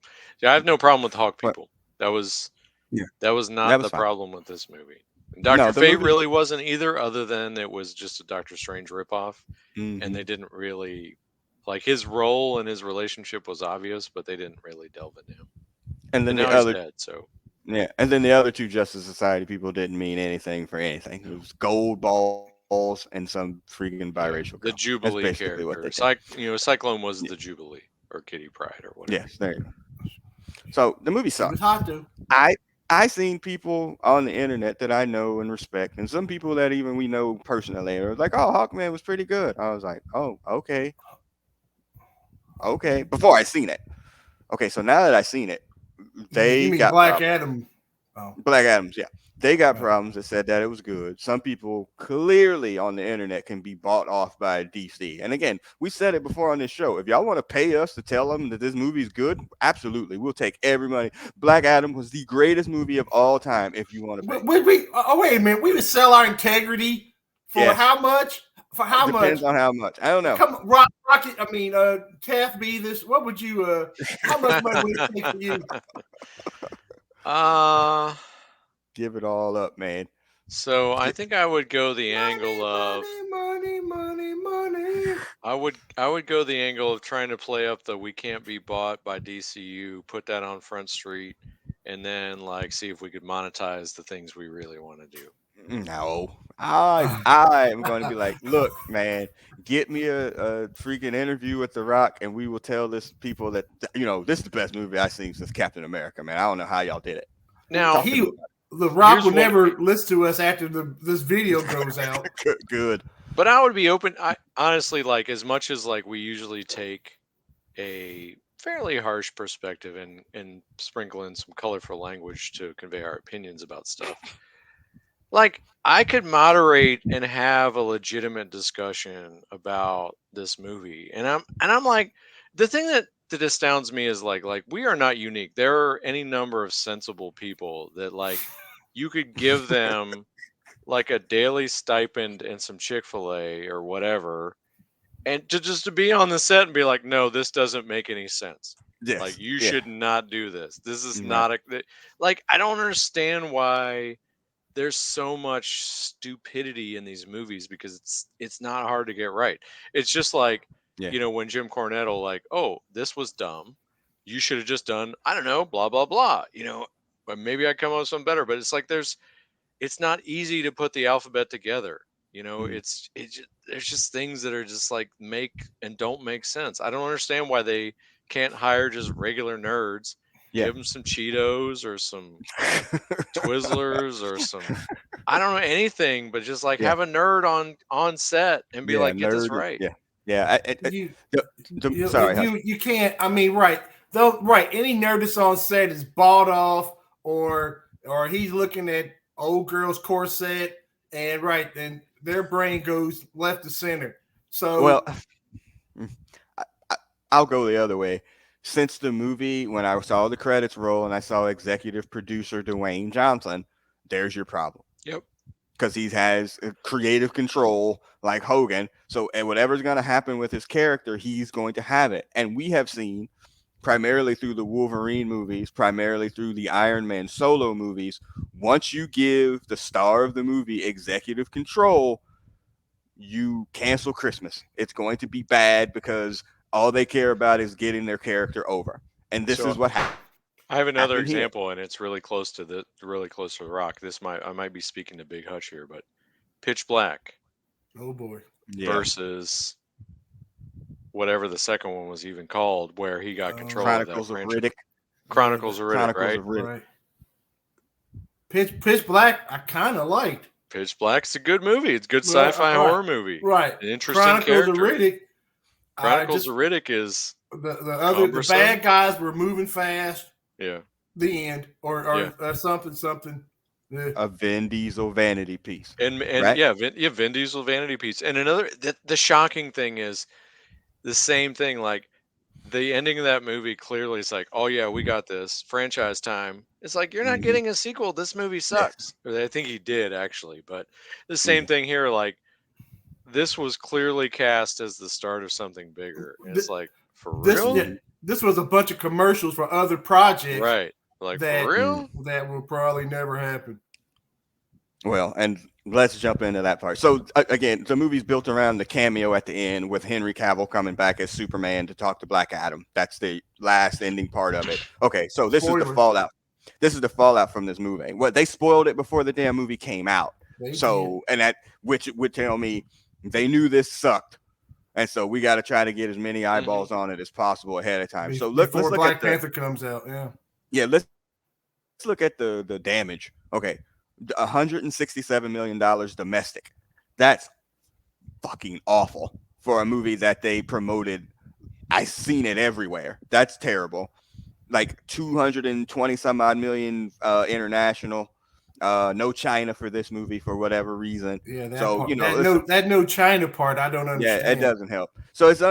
[SPEAKER 2] yeah. I have no problem with Hawk
[SPEAKER 1] But
[SPEAKER 2] people. That was
[SPEAKER 1] yeah,
[SPEAKER 2] that was
[SPEAKER 1] that
[SPEAKER 2] not
[SPEAKER 1] was
[SPEAKER 2] the
[SPEAKER 1] fine.
[SPEAKER 2] problem with this movie. And
[SPEAKER 1] No,
[SPEAKER 2] Doctor
[SPEAKER 1] the
[SPEAKER 2] Fate
[SPEAKER 1] movie.
[SPEAKER 2] really wasn't either, other than it was just a Doctor Strange ripoff, and they
[SPEAKER 1] Hmm.
[SPEAKER 2] didn't really like his role and his relationship was obvious, but they didn't really delve into him.
[SPEAKER 1] And
[SPEAKER 2] And
[SPEAKER 1] then
[SPEAKER 2] now
[SPEAKER 1] the
[SPEAKER 2] he's
[SPEAKER 1] other,
[SPEAKER 2] dead, so
[SPEAKER 1] yeah, and then the other two Justice Society people didn't mean anything for anything. It
[SPEAKER 2] no.
[SPEAKER 1] was gold balls and some freaking biracial girl.
[SPEAKER 2] Yeah,
[SPEAKER 1] That's
[SPEAKER 2] the
[SPEAKER 1] basically what
[SPEAKER 2] Jubilee
[SPEAKER 1] they did.
[SPEAKER 2] character. Cyclone was the Jubilee or Kitty Pryde or whatever.
[SPEAKER 1] Yes, there you go. So the movie
[SPEAKER 3] She was
[SPEAKER 1] sucked.
[SPEAKER 3] hot though.
[SPEAKER 1] I I seen people on the internet that I know and respect, and some people that even we know personally are like, "Oh, Hawkman was pretty good." I was like, "Oh, okay, okay." Before I seen it, okay. So now that I seen it,
[SPEAKER 3] You
[SPEAKER 1] they
[SPEAKER 3] mean
[SPEAKER 1] got
[SPEAKER 3] Black
[SPEAKER 1] problems.
[SPEAKER 3] Adam? Oh,
[SPEAKER 1] Black Adams, yeah. They got
[SPEAKER 3] oh.
[SPEAKER 1] problems that said that it was good. Some people clearly on the internet can be bought off by DC. And again, we said it before on this show. If y'all want to pay us to tell them that this movie is good, absolutely. We'll take every money. Black Adam was the greatest movie of all time if you want to pay.
[SPEAKER 3] Oh wait a minute, we would sell our integrity for
[SPEAKER 1] Yes.
[SPEAKER 3] how much? For how
[SPEAKER 1] It
[SPEAKER 3] much?
[SPEAKER 1] depends on how much. I don't know.
[SPEAKER 3] Come, Rocket. I mean, Taff be this. What would you? How much money would it take for you?
[SPEAKER 2] Uh
[SPEAKER 1] Give it all up, man.
[SPEAKER 2] so I
[SPEAKER 1] Get,
[SPEAKER 2] think I would go the
[SPEAKER 3] Money,
[SPEAKER 2] angle of
[SPEAKER 3] money, money, money, money.
[SPEAKER 2] I would go the angle of trying to play up the we can't be bought by DCU, put that on Front Street, and then like see if we could monetize the things we really want to do.
[SPEAKER 1] no. I am going to be like, look, man, get me a freaking interview with The Rock, and we will tell this people that this is the best movie I've seen since Captain America, man. I don't know how y'all did it.
[SPEAKER 2] Now,
[SPEAKER 1] Talk to me
[SPEAKER 3] He,
[SPEAKER 1] about
[SPEAKER 3] the Rock
[SPEAKER 2] here's
[SPEAKER 3] will
[SPEAKER 2] one
[SPEAKER 3] never listen to us after this video goes out.
[SPEAKER 1] it. Good.
[SPEAKER 2] but I would be open. I honestly like as much as like we usually take a fairly harsh perspective and sprinkle in some colorful language to convey our opinions about stuff. Like I could moderate and have a legitimate discussion about this movie. And I'm like the thing that astounds me is like we are not unique. There are any number of sensible people that like you could give them like a daily stipend and some Chick-fil-A or whatever, and just to be on the set and be like, no, this doesn't make any sense. Like
[SPEAKER 1] Yes.
[SPEAKER 2] you
[SPEAKER 1] Yeah.
[SPEAKER 2] should not do this. This is
[SPEAKER 1] Right.
[SPEAKER 2] not like I don't understand why there's so much stupidity in these movies because it's not hard to get right. It's just like,
[SPEAKER 1] Yeah.
[SPEAKER 2] when Jim Cornette will like, oh, this was dumb. You should have just done, I don't know, blah blah blah. But maybe I come up with something better. But it's like it's not easy to put the alphabet together.
[SPEAKER 1] Mm.
[SPEAKER 2] There's just things that are just like make and don't make sense. I don't understand why they can't hire just regular nerds,
[SPEAKER 1] Yeah.
[SPEAKER 2] give them some Cheetos or some Twizzlers or some, I don't know, anything, but just like
[SPEAKER 1] Yeah.
[SPEAKER 2] have a nerd on set and be
[SPEAKER 1] Yeah.
[SPEAKER 2] like, get this
[SPEAKER 1] Nerd.
[SPEAKER 2] right.
[SPEAKER 1] Yeah. Yeah.
[SPEAKER 3] You,
[SPEAKER 1] Sorry. Hush.
[SPEAKER 3] you can't. I mean, right? Though, right? Any nerd that's on set is bought off, or he's looking at old girl's corset, and right, then their brain goes left to center.
[SPEAKER 1] Well,
[SPEAKER 3] So
[SPEAKER 1] I, I, I'll go the other way. Since the movie, when I saw the credits roll and I saw executive producer Dwayne Johnson, there's your problem.
[SPEAKER 2] Yep.
[SPEAKER 1] Because he has creative control like Hogan. So, and whatever's going to happen with his character, he's going to have it. And we have seen primarily through the Wolverine movies, primarily through the Iron Man solo movies, once you give the star of the movie executive control, you cancel Christmas. It's going to be bad because all they care about is getting their character over. And this is
[SPEAKER 2] So
[SPEAKER 1] what
[SPEAKER 2] I have another
[SPEAKER 1] happened here.
[SPEAKER 2] example, and it's really close to the Rock. I might be speaking to Big Hutch here, but Pitch Black
[SPEAKER 3] oh boy,
[SPEAKER 1] Yeah.
[SPEAKER 2] versus whatever the second one was even called, where he got control of that
[SPEAKER 1] Chronicles of
[SPEAKER 2] franchise.
[SPEAKER 1] Riddick.
[SPEAKER 2] Chronicles of Riddick,
[SPEAKER 1] Chronicles
[SPEAKER 2] right?
[SPEAKER 1] of Riddick.
[SPEAKER 3] right. Pitch Black, I kind of liked.
[SPEAKER 2] Pitch Black's a good movie. It's a good
[SPEAKER 3] Right,
[SPEAKER 2] sci-fi
[SPEAKER 3] right,
[SPEAKER 2] horror movie.
[SPEAKER 3] Right.
[SPEAKER 2] An interesting
[SPEAKER 3] Chronicles
[SPEAKER 2] character.
[SPEAKER 3] of Riddick.
[SPEAKER 2] Chronicles of Riddick is
[SPEAKER 3] the bad guys were moving fast.
[SPEAKER 2] yeah.
[SPEAKER 3] The end, or something. Yeah.
[SPEAKER 1] A Vin Diesel vanity piece.
[SPEAKER 2] And
[SPEAKER 1] right?
[SPEAKER 2] Vin Diesel vanity piece. And another the shocking thing is the same thing. Like the ending of that movie clearly is like, oh yeah, we got this franchise time. It's like you're not
[SPEAKER 1] Mhm.
[SPEAKER 2] getting a sequel. This movie sucks. Or I think he did actually, but the same
[SPEAKER 1] Yeah.
[SPEAKER 2] thing here. Like this was clearly cast as the start of something bigger, and it's like for
[SPEAKER 3] This
[SPEAKER 2] real,
[SPEAKER 3] yeah,
[SPEAKER 1] Mhm.
[SPEAKER 3] this was a bunch of commercials for other projects
[SPEAKER 2] right? Like for
[SPEAKER 3] that
[SPEAKER 1] Mhm.
[SPEAKER 2] real.
[SPEAKER 3] that will probably never happen.
[SPEAKER 1] Well, and let's jump into that part. So again, the movie's built around the cameo at the end with Henry Cavill coming back as Superman to talk to Black Adam. That's the last ending part of it. Okay, so this is the
[SPEAKER 3] Spoilers.
[SPEAKER 1] fallout. This is the fallout from this movie. What they spoiled it before the damn movie came out.
[SPEAKER 3] They did.
[SPEAKER 1] So and that which would tell me they knew this sucked. And so we got to try to get as many
[SPEAKER 2] Hmm.
[SPEAKER 1] eyeballs on it as possible ahead of time. So let's
[SPEAKER 3] Before
[SPEAKER 1] look at
[SPEAKER 3] Black
[SPEAKER 1] the
[SPEAKER 3] Panther comes out. Yeah.
[SPEAKER 1] yeah, let's look at the damage. Okay. $167 million domestic. That's fucking awful for a movie that they promoted. I seen it everywhere. That's terrible. Like 220 some odd million international. No China for this movie for whatever reason.
[SPEAKER 3] Yeah, that
[SPEAKER 1] So,
[SPEAKER 3] part,
[SPEAKER 1] it's
[SPEAKER 3] that no China part, I don't
[SPEAKER 1] yeah, it
[SPEAKER 3] understand.
[SPEAKER 1] doesn't help. So it's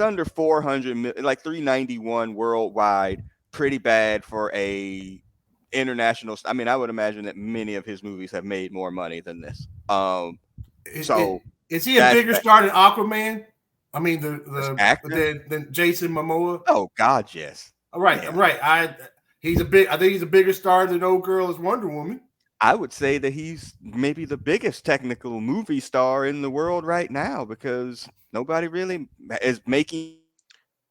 [SPEAKER 1] under 400 like 391 worldwide. Pretty bad for a international. I mean, I would imagine that many of his movies have made more money than this.
[SPEAKER 3] It, it,
[SPEAKER 1] So
[SPEAKER 3] is he a
[SPEAKER 1] that's
[SPEAKER 3] bigger
[SPEAKER 1] that.
[SPEAKER 3] star than Aquaman? I mean,
[SPEAKER 1] This
[SPEAKER 3] the
[SPEAKER 1] actor.
[SPEAKER 3] than Jason Momoa.
[SPEAKER 1] Oh God, yes.
[SPEAKER 3] All right, I'm
[SPEAKER 1] Yeah,
[SPEAKER 3] right. I think he's a bigger star than old girl as Wonder Woman.
[SPEAKER 1] I would say that he's maybe the biggest technical movie star in the world right now because nobody really is making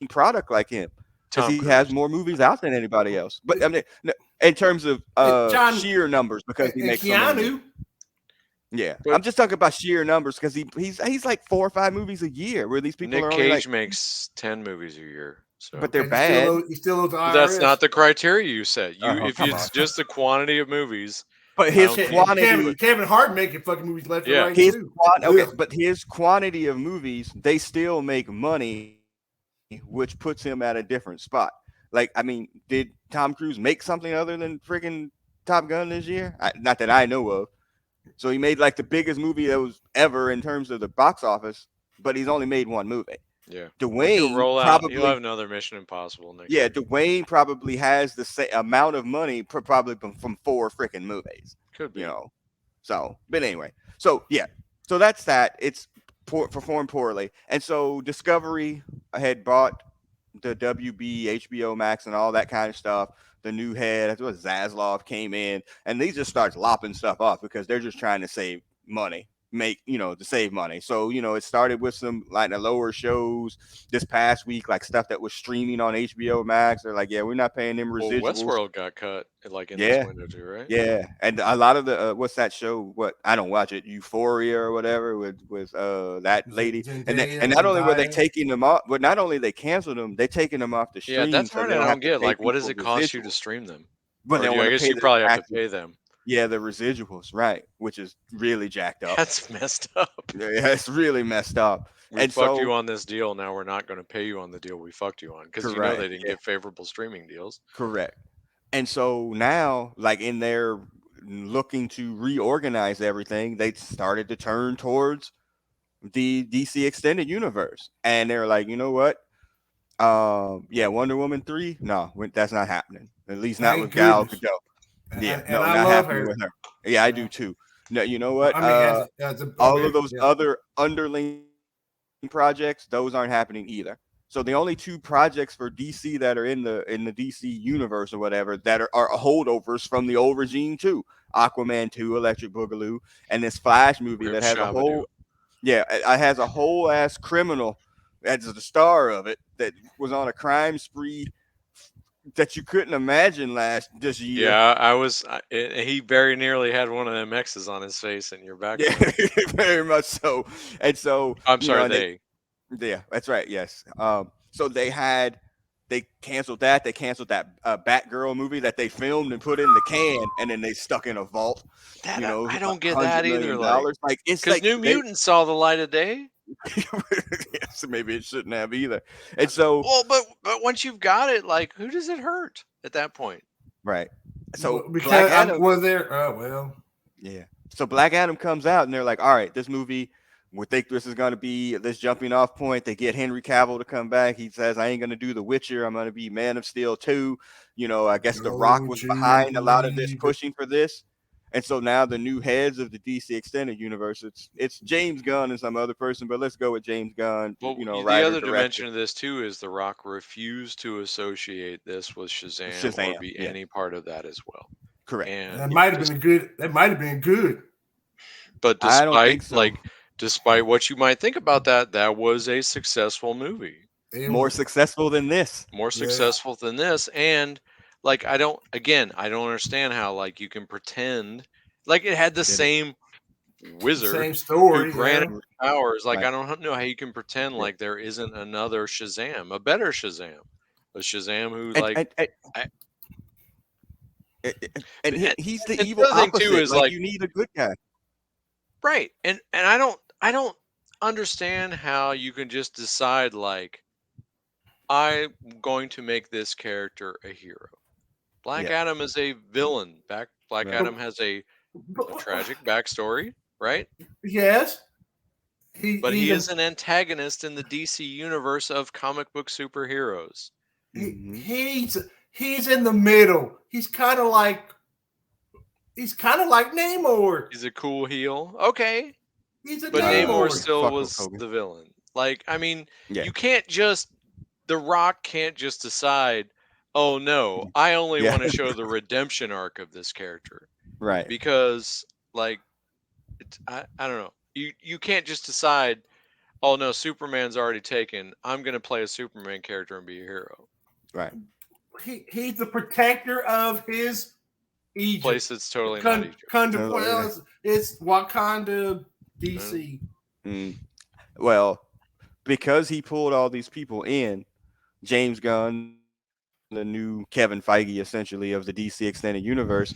[SPEAKER 1] product like him because he has
[SPEAKER 2] Tom
[SPEAKER 1] more movies
[SPEAKER 2] Cruise.
[SPEAKER 1] out than anybody else. But I mean, no, in terms of
[SPEAKER 3] John
[SPEAKER 1] sheer numbers because he
[SPEAKER 3] and
[SPEAKER 1] makes so many movies.
[SPEAKER 3] Keanu.
[SPEAKER 1] Yeah,
[SPEAKER 2] But
[SPEAKER 1] I'm just talking about sheer numbers because he's like 4 or 5 movies a year where these people
[SPEAKER 2] Nick
[SPEAKER 1] are only like,
[SPEAKER 2] Cage makes 10 movies a year.
[SPEAKER 1] but
[SPEAKER 2] So
[SPEAKER 1] they're
[SPEAKER 3] Okay,
[SPEAKER 1] bad.
[SPEAKER 3] he still owes the
[SPEAKER 2] but that's
[SPEAKER 3] IRS.
[SPEAKER 2] not the criteria you set. You
[SPEAKER 1] Oh,
[SPEAKER 2] if
[SPEAKER 1] come on.
[SPEAKER 2] it's just the quantity of movies,
[SPEAKER 1] But
[SPEAKER 2] I
[SPEAKER 1] his
[SPEAKER 2] don't think
[SPEAKER 1] quantity,
[SPEAKER 2] but
[SPEAKER 3] Kevin Hart making fucking movies left and
[SPEAKER 2] yeah.
[SPEAKER 3] right too.
[SPEAKER 1] okay,
[SPEAKER 3] Ugh.
[SPEAKER 1] but his quantity of movies, they still make money, which puts him at a different spot. Like, I mean, did Tom Cruise make something other than freaking Top Gun this year? Not that I know of. So he made like the biggest movie that was ever in terms of the box office, but he's only made one movie.
[SPEAKER 2] Yeah. He'll
[SPEAKER 1] Dwayne
[SPEAKER 2] roll out. He'll have
[SPEAKER 1] probably,
[SPEAKER 2] another Mission Impossible next
[SPEAKER 1] yeah,
[SPEAKER 2] year.
[SPEAKER 1] Dwayne probably has the same amount of money, probably from 4 freaking movies.
[SPEAKER 2] Could
[SPEAKER 1] You
[SPEAKER 2] be.
[SPEAKER 1] know, so but anyway, so yeah, so that's that. It's performed poorly, and so Discovery had bought the WB, HBO Max, and all that kind of stuff. The new head, that's what Zaslav came in, and they just starts lopping stuff off because they're just trying to save money, to save money. So it started with some like the lower shows this past week, like stuff that was streaming on HBO Max. They're like, yeah, we're not paying them
[SPEAKER 2] Well,
[SPEAKER 1] residuals.
[SPEAKER 2] Westworld got cut like in this
[SPEAKER 1] Yeah,
[SPEAKER 2] window too, right?
[SPEAKER 1] yeah, and a lot of the what's that show? What I don't watch it, Euphoria or whatever with that lady, and not only were they
[SPEAKER 3] Zendaya.
[SPEAKER 1] taking them off, but not only they canceled them, they taking them off the
[SPEAKER 2] Yeah,
[SPEAKER 1] stream
[SPEAKER 2] that's
[SPEAKER 1] so
[SPEAKER 2] part
[SPEAKER 1] they
[SPEAKER 2] I
[SPEAKER 1] don't
[SPEAKER 2] don't
[SPEAKER 1] have to
[SPEAKER 2] get.
[SPEAKER 1] pay
[SPEAKER 2] Like, what does
[SPEAKER 1] people
[SPEAKER 2] it cost you to
[SPEAKER 1] residuals,
[SPEAKER 2] stream them?
[SPEAKER 1] but
[SPEAKER 2] Or
[SPEAKER 1] they
[SPEAKER 2] do you, I
[SPEAKER 1] want to
[SPEAKER 2] guess
[SPEAKER 1] pay
[SPEAKER 2] you
[SPEAKER 1] the
[SPEAKER 2] probably have to
[SPEAKER 1] taxes.
[SPEAKER 2] pay them.
[SPEAKER 1] Yeah, the residuals, right? Which is really jacked up.
[SPEAKER 2] That's messed up.
[SPEAKER 1] Yeah, it's really messed up.
[SPEAKER 2] We
[SPEAKER 1] And
[SPEAKER 2] fucked you
[SPEAKER 1] so,
[SPEAKER 2] on this deal. Now we're not going to pay you on the deal we fucked you on because
[SPEAKER 1] correct,
[SPEAKER 2] they didn't
[SPEAKER 1] yeah,
[SPEAKER 2] get favorable streaming deals.
[SPEAKER 1] correct. And so now, like in their looking to reorganize everything, they started to turn towards the DC extended universe, and they're like, you know what? Yeah, Wonder Woman 3, no, that's not happening. At least not
[SPEAKER 3] Thank
[SPEAKER 1] with Gal
[SPEAKER 3] goodness.
[SPEAKER 1] Gadot. Yeah,
[SPEAKER 3] And
[SPEAKER 1] no,
[SPEAKER 3] I
[SPEAKER 1] not
[SPEAKER 3] love
[SPEAKER 1] happening
[SPEAKER 3] her.
[SPEAKER 1] with her. Yeah, I
[SPEAKER 3] Yeah.
[SPEAKER 1] do too. No, you know what?
[SPEAKER 3] I mean, I
[SPEAKER 1] All of
[SPEAKER 3] mean,
[SPEAKER 1] those
[SPEAKER 3] yeah.
[SPEAKER 1] other underling projects, those aren't happening either. So the only two projects for DC that are in the DC universe or whatever that are holdovers from the old regime too. Aquaman 2, Electric Boogaloo, and this Flash movie
[SPEAKER 2] Rip
[SPEAKER 1] that has a
[SPEAKER 2] Shabadoo.
[SPEAKER 1] whole yeah, it has a whole ass criminal as the star of it that was on a crime spree that you couldn't imagine this year.
[SPEAKER 2] Yeah, he very nearly had one of them X's on his face in your
[SPEAKER 1] Yeah,
[SPEAKER 2] background.
[SPEAKER 1] very much so. And so,
[SPEAKER 2] I'm sorry,
[SPEAKER 1] and
[SPEAKER 2] they.
[SPEAKER 1] yeah, that's right. Yes. So they canceled that. They canceled that Batgirl movie that they filmed and put in the can, and then they stuck in a vault.
[SPEAKER 2] That I don't get
[SPEAKER 1] $100
[SPEAKER 2] that either.
[SPEAKER 1] million.
[SPEAKER 2] Like,
[SPEAKER 1] Like it's
[SPEAKER 2] because
[SPEAKER 1] like
[SPEAKER 2] New
[SPEAKER 1] they.
[SPEAKER 2] Mutants saw the light of day.
[SPEAKER 1] Yes, maybe it shouldn't have either. And so,
[SPEAKER 2] Well, but once you've got it, like, who does it hurt at that point?
[SPEAKER 1] right. So Black
[SPEAKER 3] Because I
[SPEAKER 1] Adam.
[SPEAKER 3] was there. Oh well.
[SPEAKER 1] Yeah. So Black Adam comes out, and they're like, "All right, this movie, we think this is going to be this jumping off point. They get Henry Cavill to come back. He says, I ain't going to do The Witcher. I'm going to be Man of Steel 2. I guess The Rock was
[SPEAKER 3] Don't you
[SPEAKER 1] behind a lot of this,
[SPEAKER 3] believe it?
[SPEAKER 1] pushing for this. And so now the new heads of the DC extended universe, it's James Gunn and some other person, but let's go with James Gunn,
[SPEAKER 2] Well, the
[SPEAKER 1] writer,
[SPEAKER 2] other
[SPEAKER 1] director,
[SPEAKER 2] dimension of this too is The Rock refused to associate this with Shazam or
[SPEAKER 1] Shazam.
[SPEAKER 2] be
[SPEAKER 1] Yeah,
[SPEAKER 2] any part of that as well.
[SPEAKER 1] correct.
[SPEAKER 3] That
[SPEAKER 2] And
[SPEAKER 3] might have been good. That might have been good.
[SPEAKER 2] but
[SPEAKER 1] I don't think so.
[SPEAKER 2] despite what you might think about that, that was a successful movie.
[SPEAKER 3] It
[SPEAKER 1] More
[SPEAKER 3] was,
[SPEAKER 1] successful than this.
[SPEAKER 2] More
[SPEAKER 3] yeah.
[SPEAKER 2] successful than this. And like I don't understand how like you can pretend like it had the
[SPEAKER 1] Did it?
[SPEAKER 2] same wizard
[SPEAKER 3] Same
[SPEAKER 2] who
[SPEAKER 3] story.
[SPEAKER 2] granted
[SPEAKER 3] Yeah.
[SPEAKER 2] powers. Like
[SPEAKER 1] Right.
[SPEAKER 2] I don't know how you can pretend
[SPEAKER 1] Yeah.
[SPEAKER 2] like there isn't another Shazam, a better Shazam, a Shazam who
[SPEAKER 1] And
[SPEAKER 2] like
[SPEAKER 1] and and,
[SPEAKER 2] I,
[SPEAKER 1] and
[SPEAKER 2] and,
[SPEAKER 1] he's the
[SPEAKER 2] and
[SPEAKER 1] evil
[SPEAKER 2] the other thing too
[SPEAKER 1] opposite.
[SPEAKER 2] is
[SPEAKER 1] Like
[SPEAKER 2] like
[SPEAKER 1] you need a good guy.
[SPEAKER 2] right, and I don't understand how you can just decide like I'm going to make this character a hero. Black
[SPEAKER 1] Yeah.
[SPEAKER 2] Adam is a villain. Black
[SPEAKER 1] Right.
[SPEAKER 2] Adam has a
[SPEAKER 3] But,
[SPEAKER 2] tragic backstory, right?
[SPEAKER 3] yes,
[SPEAKER 2] But
[SPEAKER 3] he's
[SPEAKER 2] he
[SPEAKER 3] a
[SPEAKER 2] is an antagonist in the DC universe of comic book superheroes.
[SPEAKER 1] Mm-hmm.
[SPEAKER 3] he's in the middle. He's kind of like Namor.
[SPEAKER 2] He's a cool heel. Okay.
[SPEAKER 3] He's a
[SPEAKER 2] But Namor
[SPEAKER 3] Namor.
[SPEAKER 2] still
[SPEAKER 1] Fuck Hulk
[SPEAKER 2] was
[SPEAKER 1] Hogan.
[SPEAKER 2] the villain. Like, I mean,
[SPEAKER 1] Yeah.
[SPEAKER 2] you can't just The Rock can't just decide, "Oh no, I only
[SPEAKER 1] Yeah.
[SPEAKER 2] want to show the redemption arc of this character."
[SPEAKER 1] Right.
[SPEAKER 2] Because like I don't know. You can't just decide, "Oh no, Superman's already taken. I'm going to play a Superman character and be a hero."
[SPEAKER 1] Right.
[SPEAKER 3] He's the protector of his Egypt.
[SPEAKER 2] Place that's totally not Egypt.
[SPEAKER 1] Yeah.
[SPEAKER 3] It's Wakanda, DC.
[SPEAKER 1] Well, because he pulled all these people in, James Gunn, the new Kevin Feige, essentially of the DC extended universe,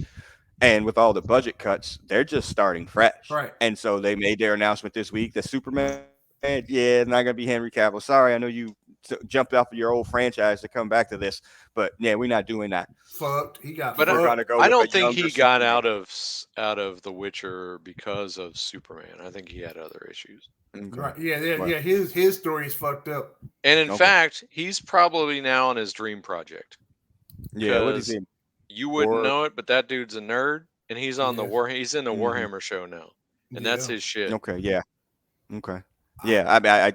[SPEAKER 1] and with all the budget cuts, they're just starting fresh.
[SPEAKER 3] Right.
[SPEAKER 1] And so they made their announcement this week that Superman, yeah, it's not gonna be Henry Cavill. Sorry, I know you jumped off of your old franchise to come back to this, but yeah, we're not doing that.
[SPEAKER 3] Fucked. He got
[SPEAKER 2] But
[SPEAKER 1] We're
[SPEAKER 3] fucked.
[SPEAKER 1] gonna go
[SPEAKER 2] I
[SPEAKER 1] with
[SPEAKER 2] don't
[SPEAKER 1] a
[SPEAKER 2] think
[SPEAKER 1] younger
[SPEAKER 2] he got
[SPEAKER 1] Superman.
[SPEAKER 2] out of The Witcher because of Superman. I think he had other issues.
[SPEAKER 1] Okay.
[SPEAKER 3] Right. Yeah.
[SPEAKER 1] Well,
[SPEAKER 3] Yeah. His story is fucked up.
[SPEAKER 2] And in
[SPEAKER 1] Okay.
[SPEAKER 2] fact, he's probably now on his dream project.
[SPEAKER 1] Yeah, what is
[SPEAKER 2] Because
[SPEAKER 1] it?
[SPEAKER 2] you wouldn't
[SPEAKER 1] War.
[SPEAKER 2] know it, but that dude's a nerd, and he's on the
[SPEAKER 3] Yes.
[SPEAKER 2] he's in the
[SPEAKER 1] Mhm.
[SPEAKER 2] Warhammer show now, and that's
[SPEAKER 3] Yeah.
[SPEAKER 2] his shit.
[SPEAKER 1] Okay, yeah. Okay. Yeah,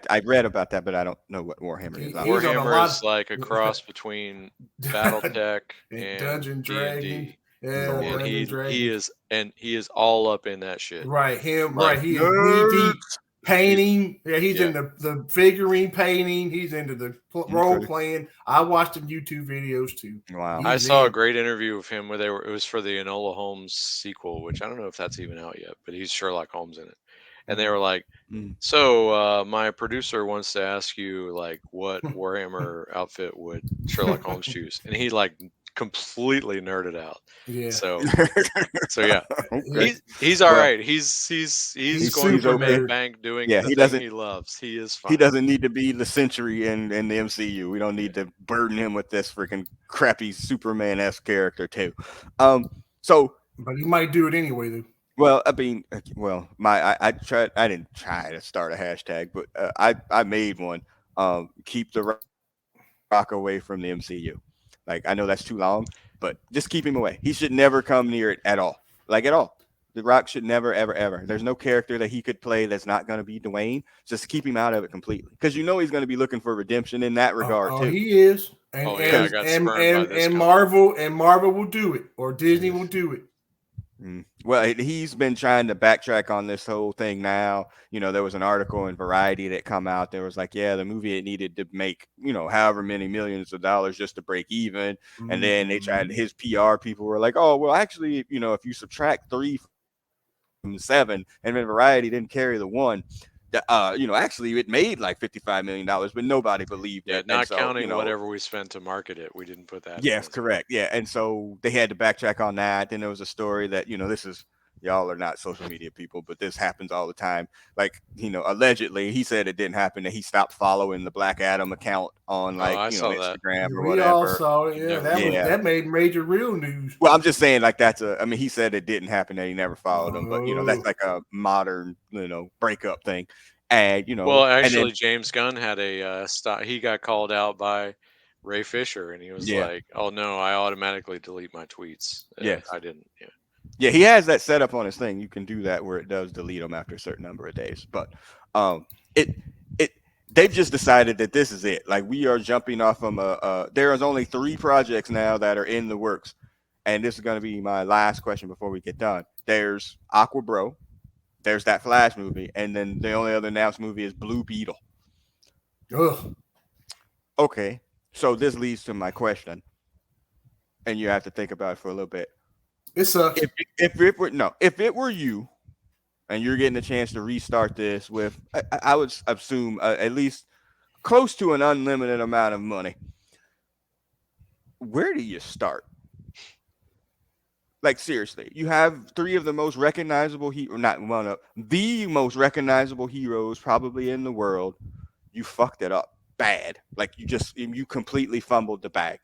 [SPEAKER 1] I read about that, but I don't know what Warhammer is.
[SPEAKER 3] He's on a
[SPEAKER 2] Warhammer
[SPEAKER 3] lot
[SPEAKER 2] is like a cross between BattleTech and
[SPEAKER 3] Dungeon Dragon.
[SPEAKER 2] D&D,
[SPEAKER 3] Yeah,
[SPEAKER 1] Lord.
[SPEAKER 2] and
[SPEAKER 3] Dungeon Dragon.
[SPEAKER 2] he is all up in that shit.
[SPEAKER 3] Right. Him.
[SPEAKER 2] Like,
[SPEAKER 3] Right. He is knee deep
[SPEAKER 1] Nerds.
[SPEAKER 3] painting. Yeah. He's
[SPEAKER 2] Yeah.
[SPEAKER 3] in the figurine painting. He's into the role
[SPEAKER 1] Okay.
[SPEAKER 3] playing. I watched him YouTube videos too.
[SPEAKER 1] Wow.
[SPEAKER 2] I
[SPEAKER 3] He's
[SPEAKER 2] saw a
[SPEAKER 3] in.
[SPEAKER 2] great interview of him where it was for the Enola Holmes sequel, which I don't know if that's even out yet, but he's Sherlock Holmes in it. And they were like,
[SPEAKER 1] Mm.
[SPEAKER 2] so my producer wants to ask you like what Warhammer outfit would Sherlock Holmes choose, and he like completely nerded out.
[SPEAKER 3] Yeah.
[SPEAKER 2] So yeah,
[SPEAKER 1] Okay.
[SPEAKER 2] he's all
[SPEAKER 1] Well,
[SPEAKER 2] right. He's going
[SPEAKER 1] he's
[SPEAKER 2] to
[SPEAKER 3] super
[SPEAKER 2] make
[SPEAKER 3] nerd.
[SPEAKER 2] bank doing
[SPEAKER 1] Yeah,
[SPEAKER 2] the
[SPEAKER 1] he
[SPEAKER 2] thing
[SPEAKER 1] doesn't
[SPEAKER 2] he loves. He is
[SPEAKER 1] he
[SPEAKER 2] fine.
[SPEAKER 1] doesn't need to be the century in the MCU. We don't need to burden him with this freaking crappy Superman-esque character too. So
[SPEAKER 3] But he might do it anyway though.
[SPEAKER 1] well, I mean, well, I tried. I didn't try to start a hashtag, but I made one. Keep the Rock away from the MCU. Like I know that's too long, but just keep him away. He should never come near it at all. Like at all. The Rock should never, ever, ever. There's no character that he could play that's not going to be Dwayne. Just keep him out of it completely, because he's going to be looking for redemption in that regard
[SPEAKER 3] Oh,
[SPEAKER 1] too.
[SPEAKER 3] he is. And
[SPEAKER 2] Oh, yeah, I got spurned by this
[SPEAKER 3] and
[SPEAKER 2] company.
[SPEAKER 3] Marvel will do it, or Disney will do it.
[SPEAKER 1] Well, he's been trying to backtrack on this whole thing now. There was an article in Variety that come out. There was like, yeah, the movie it needed to make, however many millions of dollars just to break even. And then they tried, his PR people were like, oh, well, actually, if you subtract 3 from 7, and then Variety didn't carry the 1, actually it made like $55 million, but nobody believed
[SPEAKER 2] Yeah,
[SPEAKER 1] it.
[SPEAKER 2] not
[SPEAKER 1] And so,
[SPEAKER 2] counting whatever we spent to market it, we didn't put that.
[SPEAKER 1] yes,
[SPEAKER 2] in.
[SPEAKER 1] correct. Yeah. And so they had to backtrack on that. Then there was a story that, this is, y'all are not social media people, but this happens all the time. Like, allegedly he said it didn't happen, that he stopped following the Black Adam account on
[SPEAKER 2] I saw that.
[SPEAKER 1] Instagram or
[SPEAKER 3] We
[SPEAKER 1] whatever.
[SPEAKER 3] all saw it. Yeah,
[SPEAKER 2] Never.
[SPEAKER 3] that made major real news.
[SPEAKER 1] Well, I'm just saying, like, he said it didn't happen, that he never followed him, but that's like a modern, breakup thing. And
[SPEAKER 2] Well,
[SPEAKER 1] and then
[SPEAKER 2] actually, James Gunn had a he got called out by Ray Fisher, and he was
[SPEAKER 1] yeah,
[SPEAKER 2] like, "Oh no, I automatically delete my tweets."
[SPEAKER 1] yes.
[SPEAKER 2] I didn't. Yeah.
[SPEAKER 1] Yeah, he has that set up on his thing. You can do that where it does delete them after a certain number of days. But it it they've just decided that this is it. Like we are jumping off from there is only 3 projects now that are in the works, and this is going to be my last question before we get done. There's Aqua Bro, there's that Flash movie, and then the only other announced movie is Blue Beetle.
[SPEAKER 3] Ugh,
[SPEAKER 1] Okay, so this leads to my question, and you have to think about it for a little bit.
[SPEAKER 3] it sucks.
[SPEAKER 1] If it were no, if it were you and you're getting a chance to restart this with, I would assume at least close to an unlimited amount of money. Where do you start? Like seriously, you have 3 of the most recognizable not one of the most recognizable heroes probably in the world. You fucked it up bad. Like you completely fumbled the bag.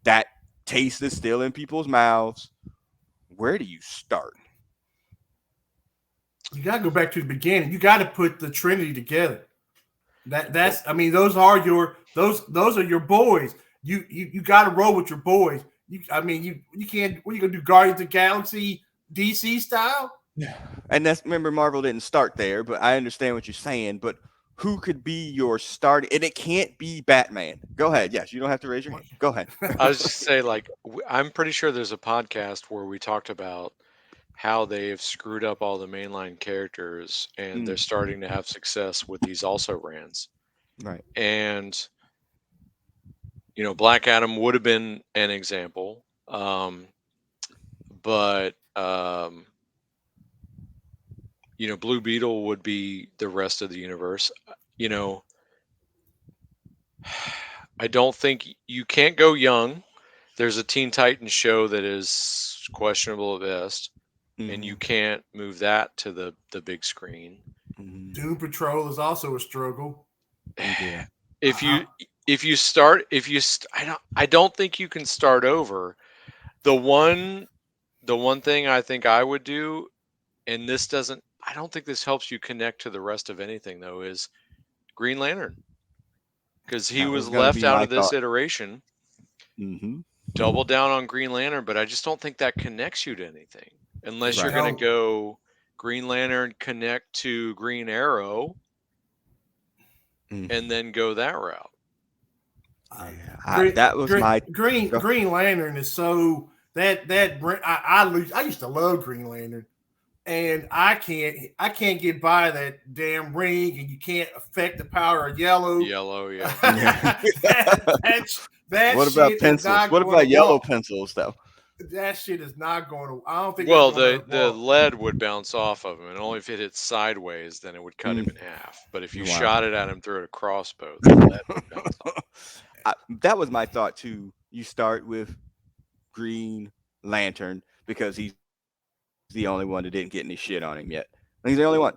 [SPEAKER 1] That taste is still in people's mouths. Where do you start?
[SPEAKER 3] You gotta go back to the beginning. You got to put the Trinity together.
[SPEAKER 1] Well,
[SPEAKER 3] I mean, those are your boys. You got to roll with your boys. You can't. What are you gonna do? Guardians of the Galaxy DC style?
[SPEAKER 1] and that's remember Marvel didn't start there, but I understand what you're saying. But who could be your starting? And it can't be Batman. Go ahead. Yes, you don't have to raise your hand. Go ahead.
[SPEAKER 2] I was just say, like, I'm pretty sure there's a podcast where we talked about how they've screwed up all the mainline characters, and they're starting to have success with these also rans.
[SPEAKER 1] Right.
[SPEAKER 2] And Black Adam would have been an example, but Blue Beetle would be the rest of the universe. I don't think you can't go young. There's a Teen Titans show that is questionable at best, and you can't move that to the big screen.
[SPEAKER 3] Doom Patrol is also a struggle.
[SPEAKER 1] Yeah.
[SPEAKER 2] I don't think you can start over. The one thing I think I would do, and I don't think this helps you connect to the rest of anything though, is Green Lantern, because he
[SPEAKER 1] That
[SPEAKER 2] was
[SPEAKER 1] was gonna
[SPEAKER 2] left
[SPEAKER 1] be
[SPEAKER 2] out
[SPEAKER 1] my
[SPEAKER 2] of this
[SPEAKER 1] thought.
[SPEAKER 2] iteration.
[SPEAKER 1] Mm-hmm.
[SPEAKER 2] Double down on Green Lantern, but I just don't think that connects you to anything unless you're
[SPEAKER 1] Right.
[SPEAKER 2] going to go Green Lantern connect to Green Arrow and then go that route.
[SPEAKER 1] That was my
[SPEAKER 3] Green Lantern is so I used to love Green Lantern, and I can't get by that damn ring, and you can't affect the power of yellow.
[SPEAKER 2] Yellow, yeah.
[SPEAKER 3] That
[SPEAKER 1] what
[SPEAKER 3] shit
[SPEAKER 1] about
[SPEAKER 3] is
[SPEAKER 1] pencils?
[SPEAKER 3] not
[SPEAKER 1] What
[SPEAKER 3] going
[SPEAKER 1] about
[SPEAKER 3] to
[SPEAKER 1] yellow
[SPEAKER 3] work.
[SPEAKER 1] pencils though?
[SPEAKER 3] That shit is not going to. I don't think.
[SPEAKER 2] Well,
[SPEAKER 3] that's
[SPEAKER 2] the
[SPEAKER 3] work.
[SPEAKER 2] lead would bounce off of him, and only if it hit sideways, then it would cut him in half. But if you shot it at him through a crossbow, the lead would bounce off.
[SPEAKER 1] That was my thought too. You start with Green Lantern because he's the only one that didn't get any shit on him yet. He's the only one.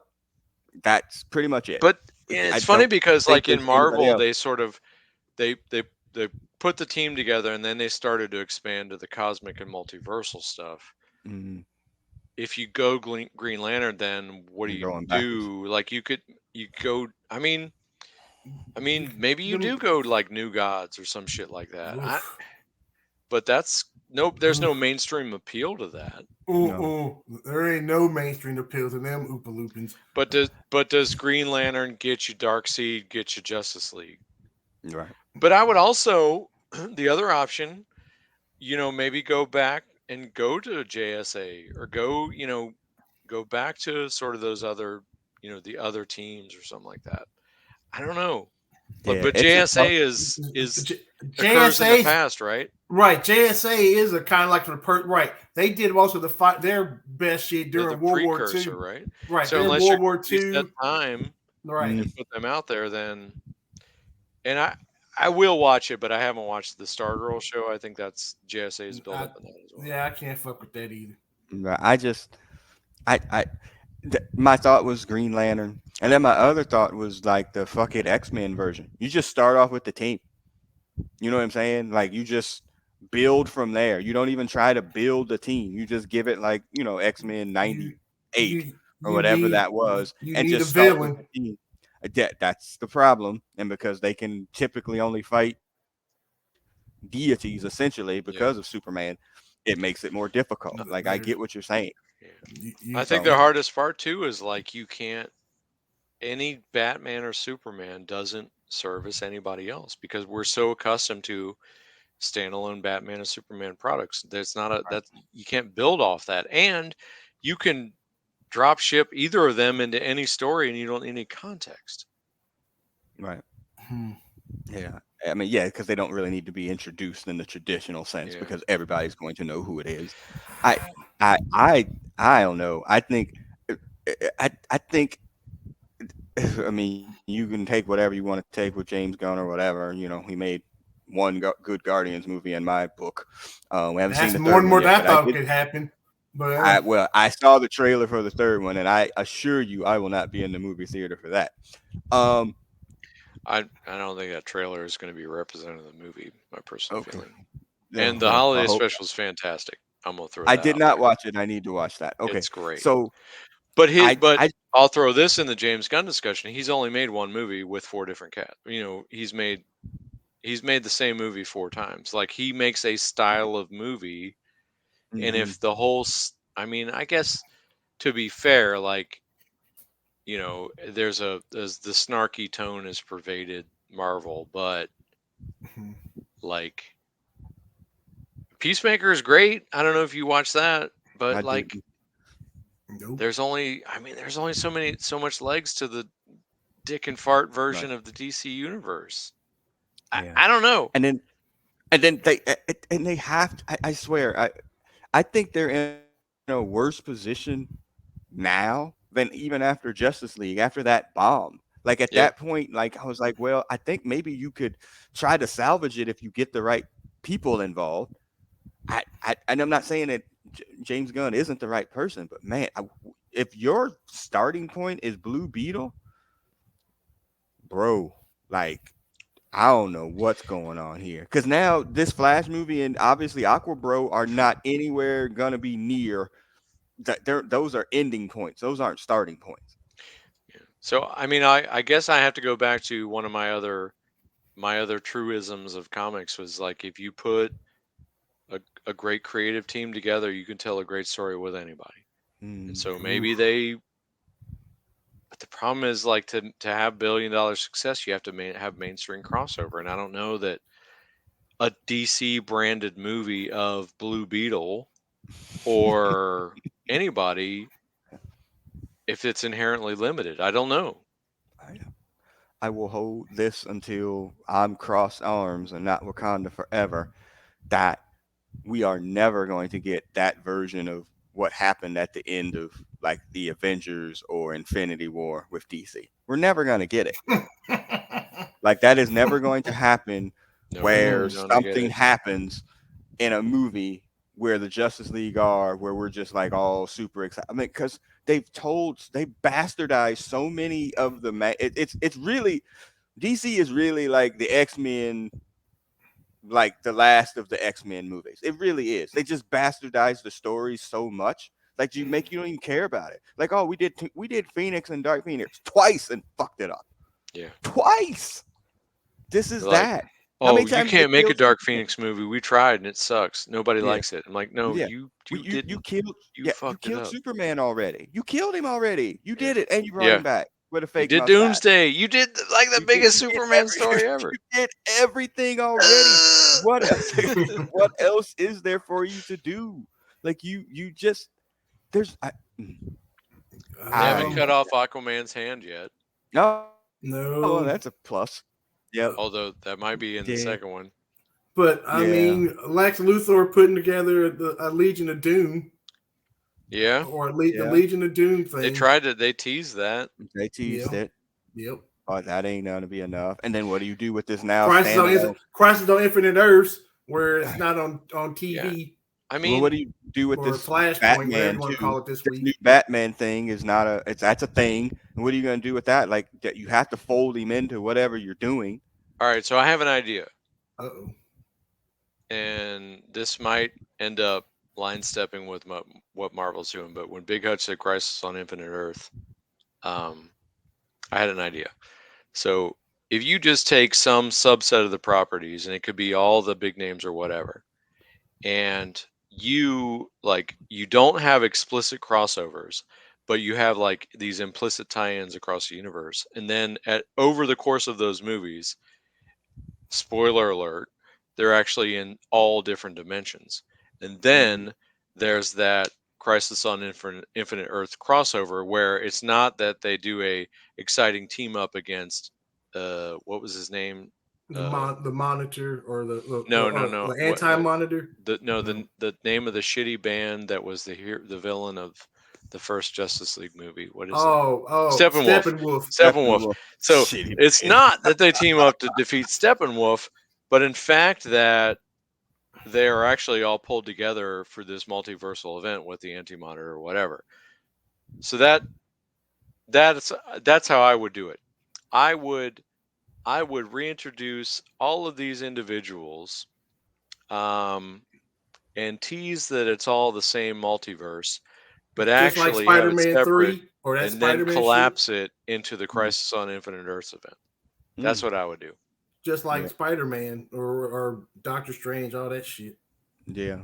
[SPEAKER 1] That's pretty much it.
[SPEAKER 2] But it's funny because, like in Marvel,
[SPEAKER 1] else.
[SPEAKER 2] they sort of they put the team together, and then they started to expand to the cosmic and multiversal stuff.
[SPEAKER 1] Mm-hmm.
[SPEAKER 2] If you go Green Lantern, then what do you do? Like you go. I mean, maybe you do go like New Gods or some shit like that. But there's no mainstream appeal to that.
[SPEAKER 3] No. There ain't no mainstream appeal to them Oopa Loopins.
[SPEAKER 2] But does Green Lantern get you Darkseid, get you Justice League?
[SPEAKER 1] Right.
[SPEAKER 2] But I would also, the other option, maybe go back and go to JSA, or go back to sort of those other, the other teams or something like that. I don't know.
[SPEAKER 1] Yeah,
[SPEAKER 2] but JSA is occurs in the past, right?
[SPEAKER 3] Right. JSA is a kind of like right. They did most of their best shit during World War II,
[SPEAKER 2] right?
[SPEAKER 3] Right.
[SPEAKER 2] So unless World War II that time,
[SPEAKER 3] right,
[SPEAKER 2] and put them out there, then, and I will watch it, but I haven't watched the Stargirl show. I think that's JSA's built up in that as well.
[SPEAKER 3] Yeah, I can't fuck with that either.
[SPEAKER 1] My thought was Green Lantern, and then my other thought was like the fuck it X-Men version. You just start off with the team. You know what I'm saying? Like you just build from there. You don't even try to build the team. You just give it like X-Men 98 or whatever that was, and just start with the team. That's the problem, and because they can typically only fight deities essentially because of
[SPEAKER 2] Yeah.
[SPEAKER 1] Superman, it makes it more difficult. Like I get
[SPEAKER 3] There's
[SPEAKER 1] what you're saying.
[SPEAKER 2] Yeah. I
[SPEAKER 3] you
[SPEAKER 2] think
[SPEAKER 1] So
[SPEAKER 2] the hardest part too is like you can't any Batman or Superman doesn't service anybody else because we're so accustomed to standalone Batman and Superman products. There's not a that you can't build off that. And you can drop ship either of them into any story and you don't need any context.
[SPEAKER 1] right.
[SPEAKER 3] Hmm.
[SPEAKER 1] Yeah. I mean, yeah, because they don't really need to be introduced in the traditional sense
[SPEAKER 2] Yeah.
[SPEAKER 1] because everybody's going to know who it is. I, I, I, I don't know. I think, I think. I mean, you can take whatever you want to take with James Gunn or whatever. You know, he made one good Guardians movie in my book. We haven't seen
[SPEAKER 3] that's
[SPEAKER 1] the
[SPEAKER 3] more
[SPEAKER 1] third
[SPEAKER 3] and
[SPEAKER 1] one
[SPEAKER 3] more
[SPEAKER 1] yet,
[SPEAKER 3] than I
[SPEAKER 1] but I
[SPEAKER 3] thought
[SPEAKER 1] did.
[SPEAKER 3] could happen. But
[SPEAKER 1] I saw the trailer for the third one, and I assure you, I will not be in the movie theater for that. Um,
[SPEAKER 2] I don't think that trailer is going to be representative of the movie, my personal
[SPEAKER 1] okay.
[SPEAKER 2] feeling.
[SPEAKER 1] Yeah,
[SPEAKER 2] And the
[SPEAKER 1] well, I
[SPEAKER 2] holiday
[SPEAKER 1] hope
[SPEAKER 2] special is fantastic. I'm gonna throw
[SPEAKER 1] I
[SPEAKER 2] that
[SPEAKER 1] did
[SPEAKER 2] out
[SPEAKER 1] not
[SPEAKER 2] there.
[SPEAKER 1] watch it. I need to watch that. Okay,
[SPEAKER 2] It's great.
[SPEAKER 1] so
[SPEAKER 2] But
[SPEAKER 1] I
[SPEAKER 2] I'll throw this in the James Gunn discussion. He's only made one movie with four different cats. He's made the same movie four times. Like he makes a style of movie, and
[SPEAKER 1] mhm,
[SPEAKER 2] if the whole, I mean, I guess to be fair, like there's the snarky tone has pervaded Marvel, but
[SPEAKER 3] mhm.
[SPEAKER 2] like Peacemaker is great. I don't know if you watch that, but
[SPEAKER 1] I
[SPEAKER 2] like
[SPEAKER 1] didn't.
[SPEAKER 3] Nope.
[SPEAKER 2] there's only so much legs to the dick and fart
[SPEAKER 1] Right.
[SPEAKER 2] version of the DC universe. I,
[SPEAKER 1] Yeah.
[SPEAKER 2] I don't know.
[SPEAKER 1] And then they have to, I swear I think they're in a worse position now than even after Justice League, after that bomb. Like at that
[SPEAKER 2] Yeah.
[SPEAKER 1] point, like I was like, well, I think maybe you could try to salvage it if you get the right people involved. And I'm not saying that James Gunn isn't the right person, but man, if your starting point is Blue Beetle, bro, like I don't know what's going on here. Because now this Flash movie and obviously Aqua Bro are not anywhere gonna be near that. Those are ending points. Those aren't starting points.
[SPEAKER 2] Yeah. So I mean, I guess I have to go back to one of my other truisms of comics was like if you put a great creative team together, you can tell a great story with anybody. And
[SPEAKER 1] Mm,
[SPEAKER 2] so maybe
[SPEAKER 3] Oof.
[SPEAKER 2] but the problem is like to have billion-dollar success, you have to have mainstream crossover. And I don't know that a DC branded movie of Blue Beetle or anybody if it's inherently limited. I don't know.
[SPEAKER 1] I, I will hold this until I'm crossed arms and not Wakanda forever. That we are never going to get that version of what happened at the end of like the Avengers or Infinity War with DC. We're never going to get it. Like that is never going to happen
[SPEAKER 2] No, we're
[SPEAKER 1] where
[SPEAKER 2] never going to get
[SPEAKER 1] something
[SPEAKER 2] it.
[SPEAKER 1] happens in a movie where the Justice League are, where we're just like all super excited. I mean, because they bastardized so many of the it's really DC is really like the X-Men, like the last of the X-Men movies. It really is. They just bastardized the stories so much. Like you don't even care about it. Like, oh, we did Phoenix and Dark Phoenix twice and fucked it up.
[SPEAKER 2] Yeah.
[SPEAKER 1] Twice. This is
[SPEAKER 2] Like,
[SPEAKER 1] that. How
[SPEAKER 2] oh,
[SPEAKER 1] many
[SPEAKER 2] you
[SPEAKER 1] times did they
[SPEAKER 2] can't make
[SPEAKER 1] kill
[SPEAKER 2] a Dark
[SPEAKER 1] Superman?
[SPEAKER 2] Phoenix movie. We tried and it sucks. Nobody
[SPEAKER 1] Yeah.
[SPEAKER 2] likes it. I'm like, no,
[SPEAKER 1] Yeah.
[SPEAKER 2] you
[SPEAKER 1] You
[SPEAKER 2] didn't.
[SPEAKER 1] killed
[SPEAKER 2] You
[SPEAKER 1] you
[SPEAKER 2] fucked it
[SPEAKER 1] killed
[SPEAKER 2] up.
[SPEAKER 1] Superman already. You killed him already. You
[SPEAKER 2] Yeah.
[SPEAKER 1] did it and you brought him
[SPEAKER 2] Yeah.
[SPEAKER 1] back with a
[SPEAKER 2] You
[SPEAKER 1] fake
[SPEAKER 2] did
[SPEAKER 1] mustache.
[SPEAKER 2] Doomsday. You did like the biggest
[SPEAKER 1] You did
[SPEAKER 2] Superman story ever.
[SPEAKER 1] you did everything already. What else what else is there for you to do? Like you just there's
[SPEAKER 2] They haven't
[SPEAKER 1] I
[SPEAKER 3] um,
[SPEAKER 2] cut off Aquaman's hand yet,
[SPEAKER 1] no, that's a
[SPEAKER 3] no.
[SPEAKER 1] plus. Yep.
[SPEAKER 2] although that might be in the
[SPEAKER 1] Yeah.
[SPEAKER 2] second one.
[SPEAKER 3] But I
[SPEAKER 1] Yeah.
[SPEAKER 3] mean, Lex Luthor putting together a Legion of Doom
[SPEAKER 2] Yeah.
[SPEAKER 3] or the
[SPEAKER 1] Yeah.
[SPEAKER 3] Legion of Doom
[SPEAKER 2] They
[SPEAKER 3] thing.
[SPEAKER 2] tried to, they teased that.
[SPEAKER 1] They teased
[SPEAKER 3] Yep.
[SPEAKER 1] it.
[SPEAKER 3] Yep.
[SPEAKER 1] But that ain't gonna be enough. And then what do you do with this now standalone?
[SPEAKER 3] Crisis on Infinite Earths, where it's not on
[SPEAKER 2] Yeah.
[SPEAKER 3] TV
[SPEAKER 2] I
[SPEAKER 1] Well, what
[SPEAKER 2] mean,
[SPEAKER 1] do you do with
[SPEAKER 3] or
[SPEAKER 1] this
[SPEAKER 3] Flashpoint, whatever
[SPEAKER 1] Batman
[SPEAKER 3] you want to
[SPEAKER 1] too?
[SPEAKER 3] call it this
[SPEAKER 1] This
[SPEAKER 3] week.
[SPEAKER 1] new Batman thing is not a it's that's a thing. And what are you gonna do with that? Like that you have to fold him into whatever you're doing.
[SPEAKER 2] all right, so I have an idea.
[SPEAKER 3] Uh-oh.
[SPEAKER 2] And this might end up line stepping with what Marvel's doing. But when Big Hutch said Crisis on Infinite Earth, um, I had an idea. So if you just take some subset of the properties, and it could be all the big names or whatever, and you don't have explicit crossovers, but you have like these implicit tie-ins across the universe, and then over the course of those movies, spoiler alert, they're actually in all different dimensions. And then there's that Crisis on Infinite Earth crossover where it's not that they do a exciting team up against what was his name?
[SPEAKER 3] The monitor or
[SPEAKER 2] No, no, no.
[SPEAKER 3] the anti-monitor.
[SPEAKER 2] The name of the shitty band that was the villain of the first Justice League movie. What is it? Steppenwolf.
[SPEAKER 3] Steppenwolf.
[SPEAKER 2] Steppenwolf. So
[SPEAKER 1] Shitty
[SPEAKER 2] it's
[SPEAKER 1] band.
[SPEAKER 2] not that they team up to defeat Steppenwolf, but in fact that they are actually all pulled together for this multiversal event with the Anti-Monitor or whatever. So that's how I would do it. I would reintroduce all of these individuals, and tease that it's all the same multiverse, but
[SPEAKER 3] Just like
[SPEAKER 2] actually have it
[SPEAKER 3] Spider-Man
[SPEAKER 2] separate,
[SPEAKER 3] 3 or that
[SPEAKER 2] and then
[SPEAKER 3] Spider-Man shit.
[SPEAKER 2] collapse it into the Crisis on Infinite Earths event. That's what I would do.
[SPEAKER 3] Just like
[SPEAKER 1] Yeah.
[SPEAKER 3] Spider-Man or Doctor Strange, all that shit.
[SPEAKER 1] Yeah,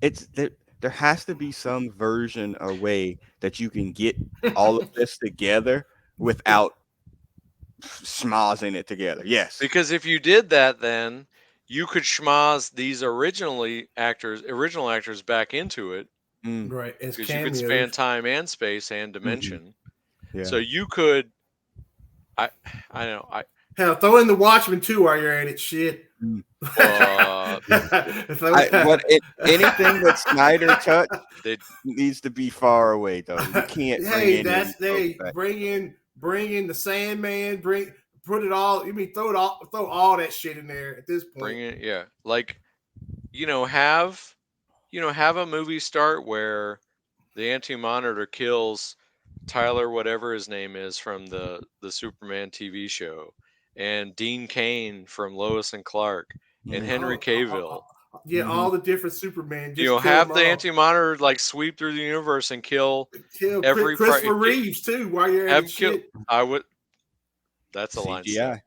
[SPEAKER 1] it's there has to be some version or way that you can get all of this together without schmozzing it together. Yes.
[SPEAKER 2] Because if you did that, then you could schmoz these original actors back into it,
[SPEAKER 3] Right, as
[SPEAKER 2] because you could
[SPEAKER 3] cameos.
[SPEAKER 2] span time and space and dimension.
[SPEAKER 1] Yeah.
[SPEAKER 2] So you could, I know,
[SPEAKER 3] Hell, throw in the Watchmen too while you're at it. Shit.
[SPEAKER 1] Anything that Snyder touched needs to be far away, though. You can't
[SPEAKER 3] bring in the Sandman. Put it all. You mean throw all that shit in there at this point.
[SPEAKER 2] Bring it, yeah. Like, have a movie start where the Anti-Monitor kills Tyler, whatever his name is, from the Superman TV show, and Dean Cain from Lois and Clark, and Henry Cavill.
[SPEAKER 3] All the different Superman.
[SPEAKER 2] Just have the Anti-Monitor like sweep through the universe and kill every
[SPEAKER 3] Christopher Reeves too. While you're at it, shit.
[SPEAKER 2] I would. That's a line step.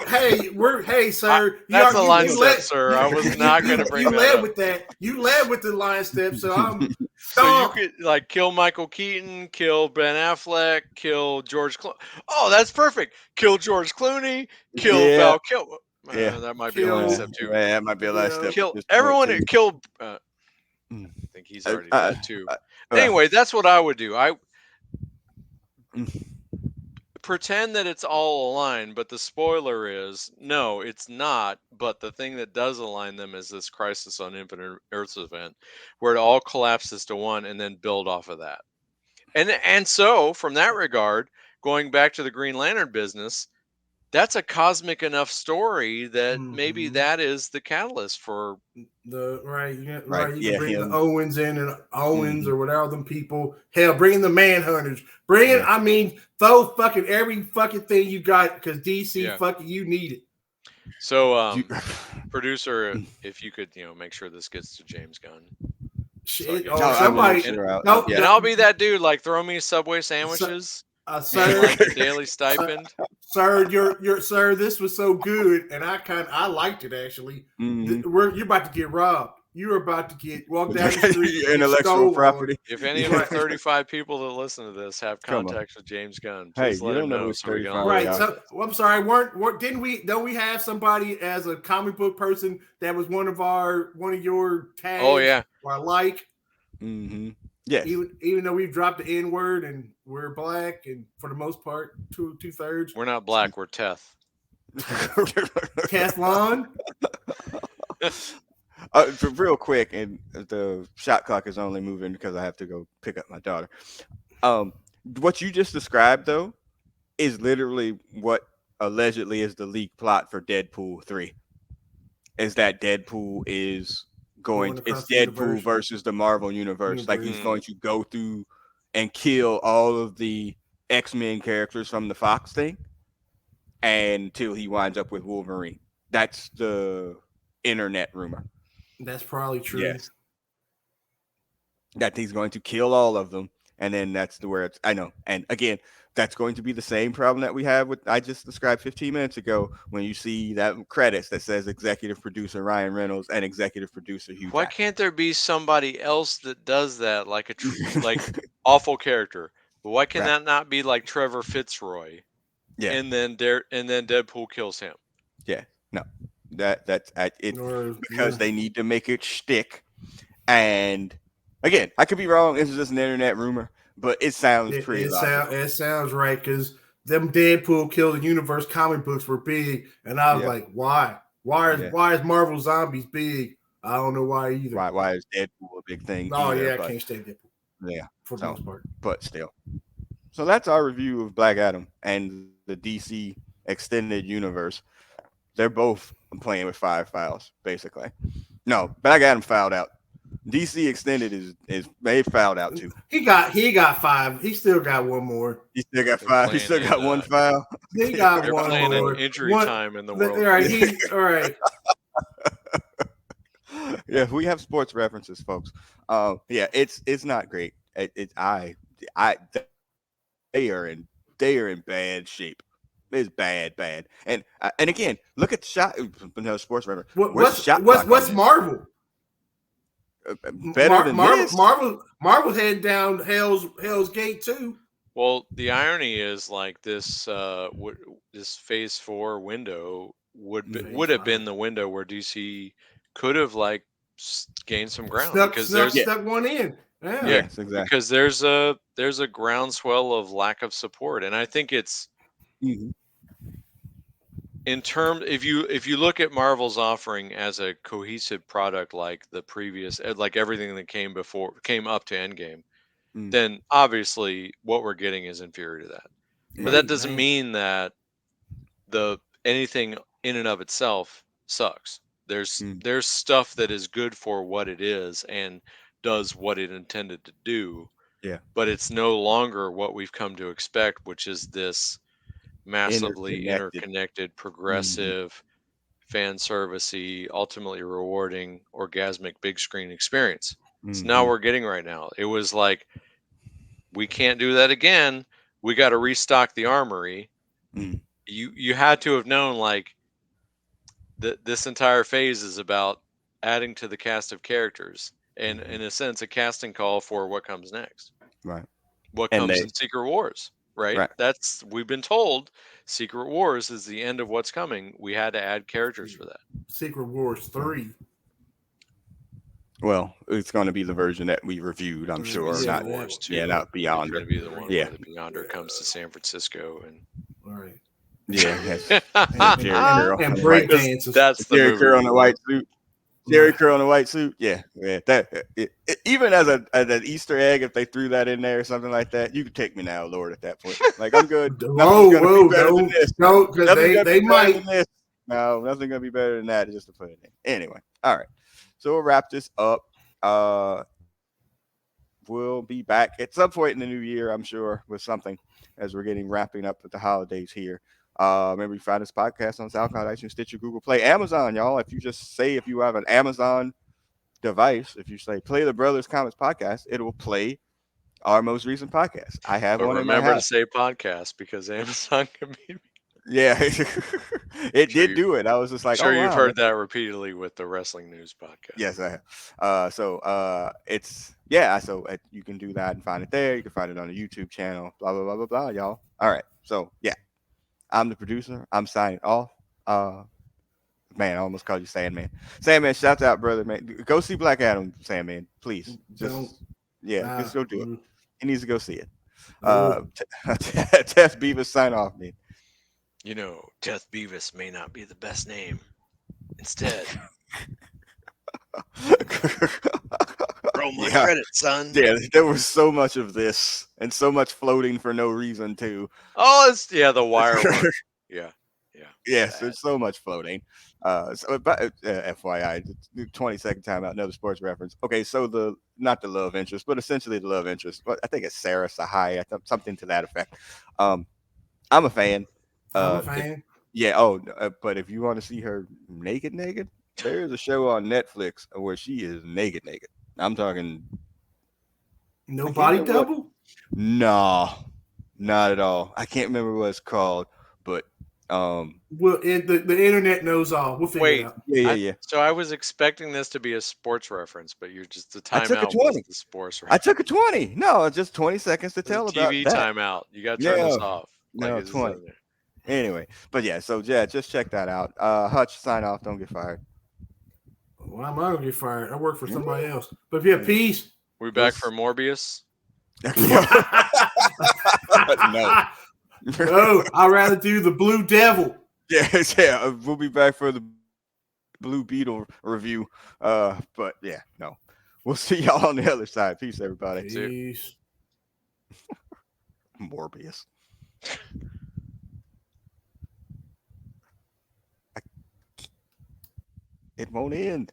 [SPEAKER 3] Hey, sir.
[SPEAKER 2] That's a line step, sir. I was not going to bring that up.
[SPEAKER 3] You led with that. You led with the line step, so I'm.
[SPEAKER 2] So you could like kill Michael Keaton, kill Ben Affleck, kill George Clooney. Oh, that's perfect. Kill George Clooney, kill Val Kilmer. That might be a line step too.
[SPEAKER 1] Yeah, that might be a line step.
[SPEAKER 2] Kill everyone. Kill. I think he's already dead too. Anyway, that's what I would do. I pretend that it's all aligned, but the spoiler is no, it's not. But the thing that does align them is this Crisis on Infinite Earths event, where it all collapses to one, and then build off of that. And so from that regard, going back to the Green Lantern business, that's a cosmic enough story that maybe that is the catalyst for
[SPEAKER 3] the You can bring the Owens in and Owens or whatever them people. Hell, bring in the Manhunters. Bring in. I mean, throw fucking every fucking thing you got, because DC fucking you need it.
[SPEAKER 2] So, producer, if you could, make sure this gets to James Gunn.
[SPEAKER 3] Shit,
[SPEAKER 2] somebody. And I'll be that dude. Like, throw me Subway sandwiches.
[SPEAKER 3] Sir,
[SPEAKER 2] like a daily stipend.
[SPEAKER 3] Sir, sir, this was so good, and I liked it actually. You're about to get robbed. You're about to get walked down the street.
[SPEAKER 1] Intellectual property.
[SPEAKER 2] If any of the 35 people that listen to this have contacts with James Gunn, please let him know.
[SPEAKER 3] Right. So, I'm sorry. Don't we have somebody as a comic book person that was one of your tags?
[SPEAKER 2] Oh yeah.
[SPEAKER 3] Or like.
[SPEAKER 1] Mm-hmm. Yes.
[SPEAKER 3] Even though we've dropped the N word and we're black, and for the most part, two-thirds.
[SPEAKER 2] We're not black. We're Teth.
[SPEAKER 3] Teflon.
[SPEAKER 1] Real quick, and the shot clock is only moving because I have to go pick up my daughter. What you just described, though, is literally what allegedly is the leaked plot for Deadpool 3. Is that Deadpool is it's Deadpool versus the Marvel universe. Like, he's going to go through and kill all of the X-Men characters from the Fox thing until he winds up with Wolverine. That's the internet rumor.
[SPEAKER 3] That's probably true.
[SPEAKER 1] Yes. That he's going to kill all of them, and then that's where it's. I know. And again, That's going to be the same problem that we have with I just described 15 minutes ago when you see that credits that says executive producer Ryan Reynolds and executive producer Hugh
[SPEAKER 2] Why
[SPEAKER 1] Jackman.
[SPEAKER 2] can't there be somebody else that does that, like like awful character? But why can
[SPEAKER 1] Right.
[SPEAKER 2] that not be like Trevor Fitzroy,
[SPEAKER 1] Yeah.
[SPEAKER 2] and then Deadpool kills him?
[SPEAKER 1] Yeah. No. That's it
[SPEAKER 3] Or
[SPEAKER 1] because they need to make it shtick. And again, I could be wrong. This is just an internet rumor, but it sounds pretty logical.
[SPEAKER 3] it sounds right because them Deadpool kill the universe comic books were big, and I was
[SPEAKER 1] Yeah.
[SPEAKER 3] like, why?
[SPEAKER 1] Yeah.
[SPEAKER 3] Why is Marvel Zombies big? I don't know why either.
[SPEAKER 1] Why is Deadpool a big thing
[SPEAKER 3] Oh
[SPEAKER 1] either?
[SPEAKER 3] yeah, I
[SPEAKER 1] But
[SPEAKER 3] can't stand Deadpool
[SPEAKER 1] yeah.
[SPEAKER 3] for the
[SPEAKER 1] So,
[SPEAKER 3] most part.
[SPEAKER 1] but still. So that's our review of Black Adam and the DC extended universe. They're both playing with 5 files, basically. No, Black Adam fouled out. DC extended is they fouled out too.
[SPEAKER 3] He got 5. He still got one more.
[SPEAKER 1] He still got
[SPEAKER 2] They're
[SPEAKER 1] 5. He
[SPEAKER 2] playing
[SPEAKER 1] still got
[SPEAKER 2] in
[SPEAKER 1] one file.
[SPEAKER 3] He got
[SPEAKER 2] they're
[SPEAKER 3] one
[SPEAKER 2] playing in
[SPEAKER 3] more.
[SPEAKER 2] injury
[SPEAKER 3] One,
[SPEAKER 2] time in the
[SPEAKER 3] all
[SPEAKER 2] world.
[SPEAKER 3] right, all right.
[SPEAKER 1] Yeah, we have sports references, folks. Yeah, it's not great. I they are in bad shape. It's bad. And again, look at the shot. No sports reference. Where's the shot clock on
[SPEAKER 3] What's
[SPEAKER 1] this?
[SPEAKER 3] Marvel?
[SPEAKER 1] Better than this.
[SPEAKER 3] Marvel heading down Hell's Gate too.
[SPEAKER 2] Well, the irony is like this Phase 4 window would have been the window where DC could have like gained some ground because there's
[SPEAKER 3] Snuck one in. Yeah.
[SPEAKER 1] Yes, exactly.
[SPEAKER 2] because there's a groundswell of lack of support, and I think it's
[SPEAKER 1] Mhm.
[SPEAKER 2] in term if you look at Marvel's offering as a cohesive product like the previous like everything that came up to Endgame,
[SPEAKER 1] Mm.
[SPEAKER 2] then obviously what we're getting is inferior to that. But that doesn't mean that the anything in and of itself sucks.
[SPEAKER 1] Mm.
[SPEAKER 2] There's stuff that is good for what it is and does what it intended to do,
[SPEAKER 1] Yeah.
[SPEAKER 2] but it's no longer what we've come to expect, which is this massively
[SPEAKER 1] Interconnected.
[SPEAKER 2] interconnected,
[SPEAKER 1] Mhm.
[SPEAKER 2] progressive, fan servicey, ultimately rewarding, orgasmic big screen experience. So now
[SPEAKER 1] Mhm.
[SPEAKER 2] we're getting right now. It was like we can't do that again. We got to restock the armory.
[SPEAKER 1] Mm.
[SPEAKER 2] You had to have known like this entire phase is about adding to the cast of characters and
[SPEAKER 1] Mhm.
[SPEAKER 2] in a sense a casting call for what comes next,
[SPEAKER 1] Right.
[SPEAKER 2] what
[SPEAKER 1] And
[SPEAKER 2] comes
[SPEAKER 1] they
[SPEAKER 2] in Secret Wars, right?
[SPEAKER 1] right.
[SPEAKER 2] That's we've been told Secret Wars is the end of what's coming. We had to add characters for that.
[SPEAKER 3] Secret Wars 3.
[SPEAKER 1] Well, it's going to be the version that we reviewed, I'm
[SPEAKER 2] There's gonna be
[SPEAKER 1] sure.
[SPEAKER 2] Secret
[SPEAKER 1] Not
[SPEAKER 2] Wars
[SPEAKER 1] yeah,
[SPEAKER 2] 2
[SPEAKER 1] not
[SPEAKER 2] is
[SPEAKER 1] Beyonder.
[SPEAKER 2] going to be the one
[SPEAKER 1] Yeah.
[SPEAKER 2] where the Beyonder comes to San Francisco and
[SPEAKER 3] All right.
[SPEAKER 1] Yeah, yes. Jerry
[SPEAKER 3] And
[SPEAKER 1] Curl on the
[SPEAKER 3] break
[SPEAKER 1] white
[SPEAKER 3] dances.
[SPEAKER 2] that's the
[SPEAKER 1] Jerry
[SPEAKER 2] movie
[SPEAKER 1] Curl in
[SPEAKER 2] we
[SPEAKER 1] the
[SPEAKER 2] want.
[SPEAKER 1] white suit. Jerry Curl in the white suit. Yeah. That even as an Easter egg, if they threw that in there or something like that, you could take me now, Lord. At that point, like I'm good. Nothing's gonna be better than this.
[SPEAKER 3] no, because
[SPEAKER 1] Nothing's gonna
[SPEAKER 3] they
[SPEAKER 1] be better
[SPEAKER 3] might.
[SPEAKER 1] than this. No, nothing's gonna be better than that. Just to put it in. Anyway, all right. So we'll wrap this up. We'll be back at some point in the new year, I'm sure, with something as we're getting wrapping up with the holidays here. Remember, you find this podcast on SoundCloud, iTunes, Stitcher, Google Play, Amazon, y'all. If you just say if you have an Amazon device, if you say play the Brothers Comics podcast, it will play our most recent podcast. I have
[SPEAKER 2] But
[SPEAKER 1] one in my
[SPEAKER 2] remember to
[SPEAKER 1] house.
[SPEAKER 2] say podcast because Amazon can be.
[SPEAKER 1] Yeah, it
[SPEAKER 2] Sure
[SPEAKER 1] did
[SPEAKER 2] you,
[SPEAKER 1] do it. I was just
[SPEAKER 2] I'm
[SPEAKER 1] like,
[SPEAKER 2] sure
[SPEAKER 1] oh
[SPEAKER 2] you've
[SPEAKER 1] wow,
[SPEAKER 2] heard that repeatedly with the Wrestling News podcast.
[SPEAKER 1] yes, I have. So it's yeah. So you can do that and find it there. You can find it on the YouTube channel. Blah blah blah blah blah. Y'all. All right. So yeah, I'm the producer. I'm signing off. Man, I almost called you Sandman. Sandman, shout out, brother, man. Go see Black Adam, Sandman, please.
[SPEAKER 3] Don't.
[SPEAKER 1] Just yeah, just go do it.
[SPEAKER 3] Mm,
[SPEAKER 1] He needs to go see it.
[SPEAKER 3] no.
[SPEAKER 1] Tess Beavis, sign off, man.
[SPEAKER 2] You know, Death Beavis may not be the best name. Instead, roll my
[SPEAKER 1] Yeah.
[SPEAKER 2] credits, son.
[SPEAKER 1] Yeah, there was so much of this and so much floating for no reason too.
[SPEAKER 2] Oh, it's the wire one. Yeah.
[SPEAKER 1] Yes,
[SPEAKER 2] Bad.
[SPEAKER 1] there's so much floating. But FYI, 20-second timeout, another sports reference. Okay, so not the love interest, but essentially the love interest. But I think it's Sarah Sahai, something to that effect. I'm a fan.
[SPEAKER 3] I'm a fan.
[SPEAKER 1] Yeah. Oh, but if you want to see her naked, there is a show on Netflix where she is naked. I'm talking.
[SPEAKER 3] No body double?
[SPEAKER 1] No, Not at all. I can't remember what it's called, but
[SPEAKER 3] Well, the internet knows all. We'll figure it
[SPEAKER 2] Wait,
[SPEAKER 3] out.
[SPEAKER 1] yeah.
[SPEAKER 2] so I was expecting this to be a sports reference, but you're just the
[SPEAKER 1] I took a
[SPEAKER 2] timeout was
[SPEAKER 1] 20.
[SPEAKER 2] the sports
[SPEAKER 1] I
[SPEAKER 2] reference.
[SPEAKER 1] took a 20. No, just 20 seconds to
[SPEAKER 2] It's a
[SPEAKER 1] tell about
[SPEAKER 2] TV
[SPEAKER 1] that.
[SPEAKER 2] timeout. You got to turn this
[SPEAKER 1] Yeah,
[SPEAKER 2] off. Like
[SPEAKER 1] no,
[SPEAKER 2] this is
[SPEAKER 1] 20.
[SPEAKER 2] in there.
[SPEAKER 1] Anyway, but yeah, so yeah, just check that out. Hutch, sign off. Don't get fired.
[SPEAKER 3] Why am I gonna get fired? I work for somebody
[SPEAKER 1] Mm.
[SPEAKER 3] else. But yeah,
[SPEAKER 1] Yeah.
[SPEAKER 3] peace.
[SPEAKER 2] We
[SPEAKER 1] We'll
[SPEAKER 2] back for Morbius?
[SPEAKER 1] no.
[SPEAKER 3] No, I'd rather do the Blue Devil.
[SPEAKER 1] Yes, yeah. We'll be back for the Blue Beetle review. But yeah, no. We'll see y'all on the other side. Peace, everybody.
[SPEAKER 3] Peace.
[SPEAKER 1] Morbius. It won't end.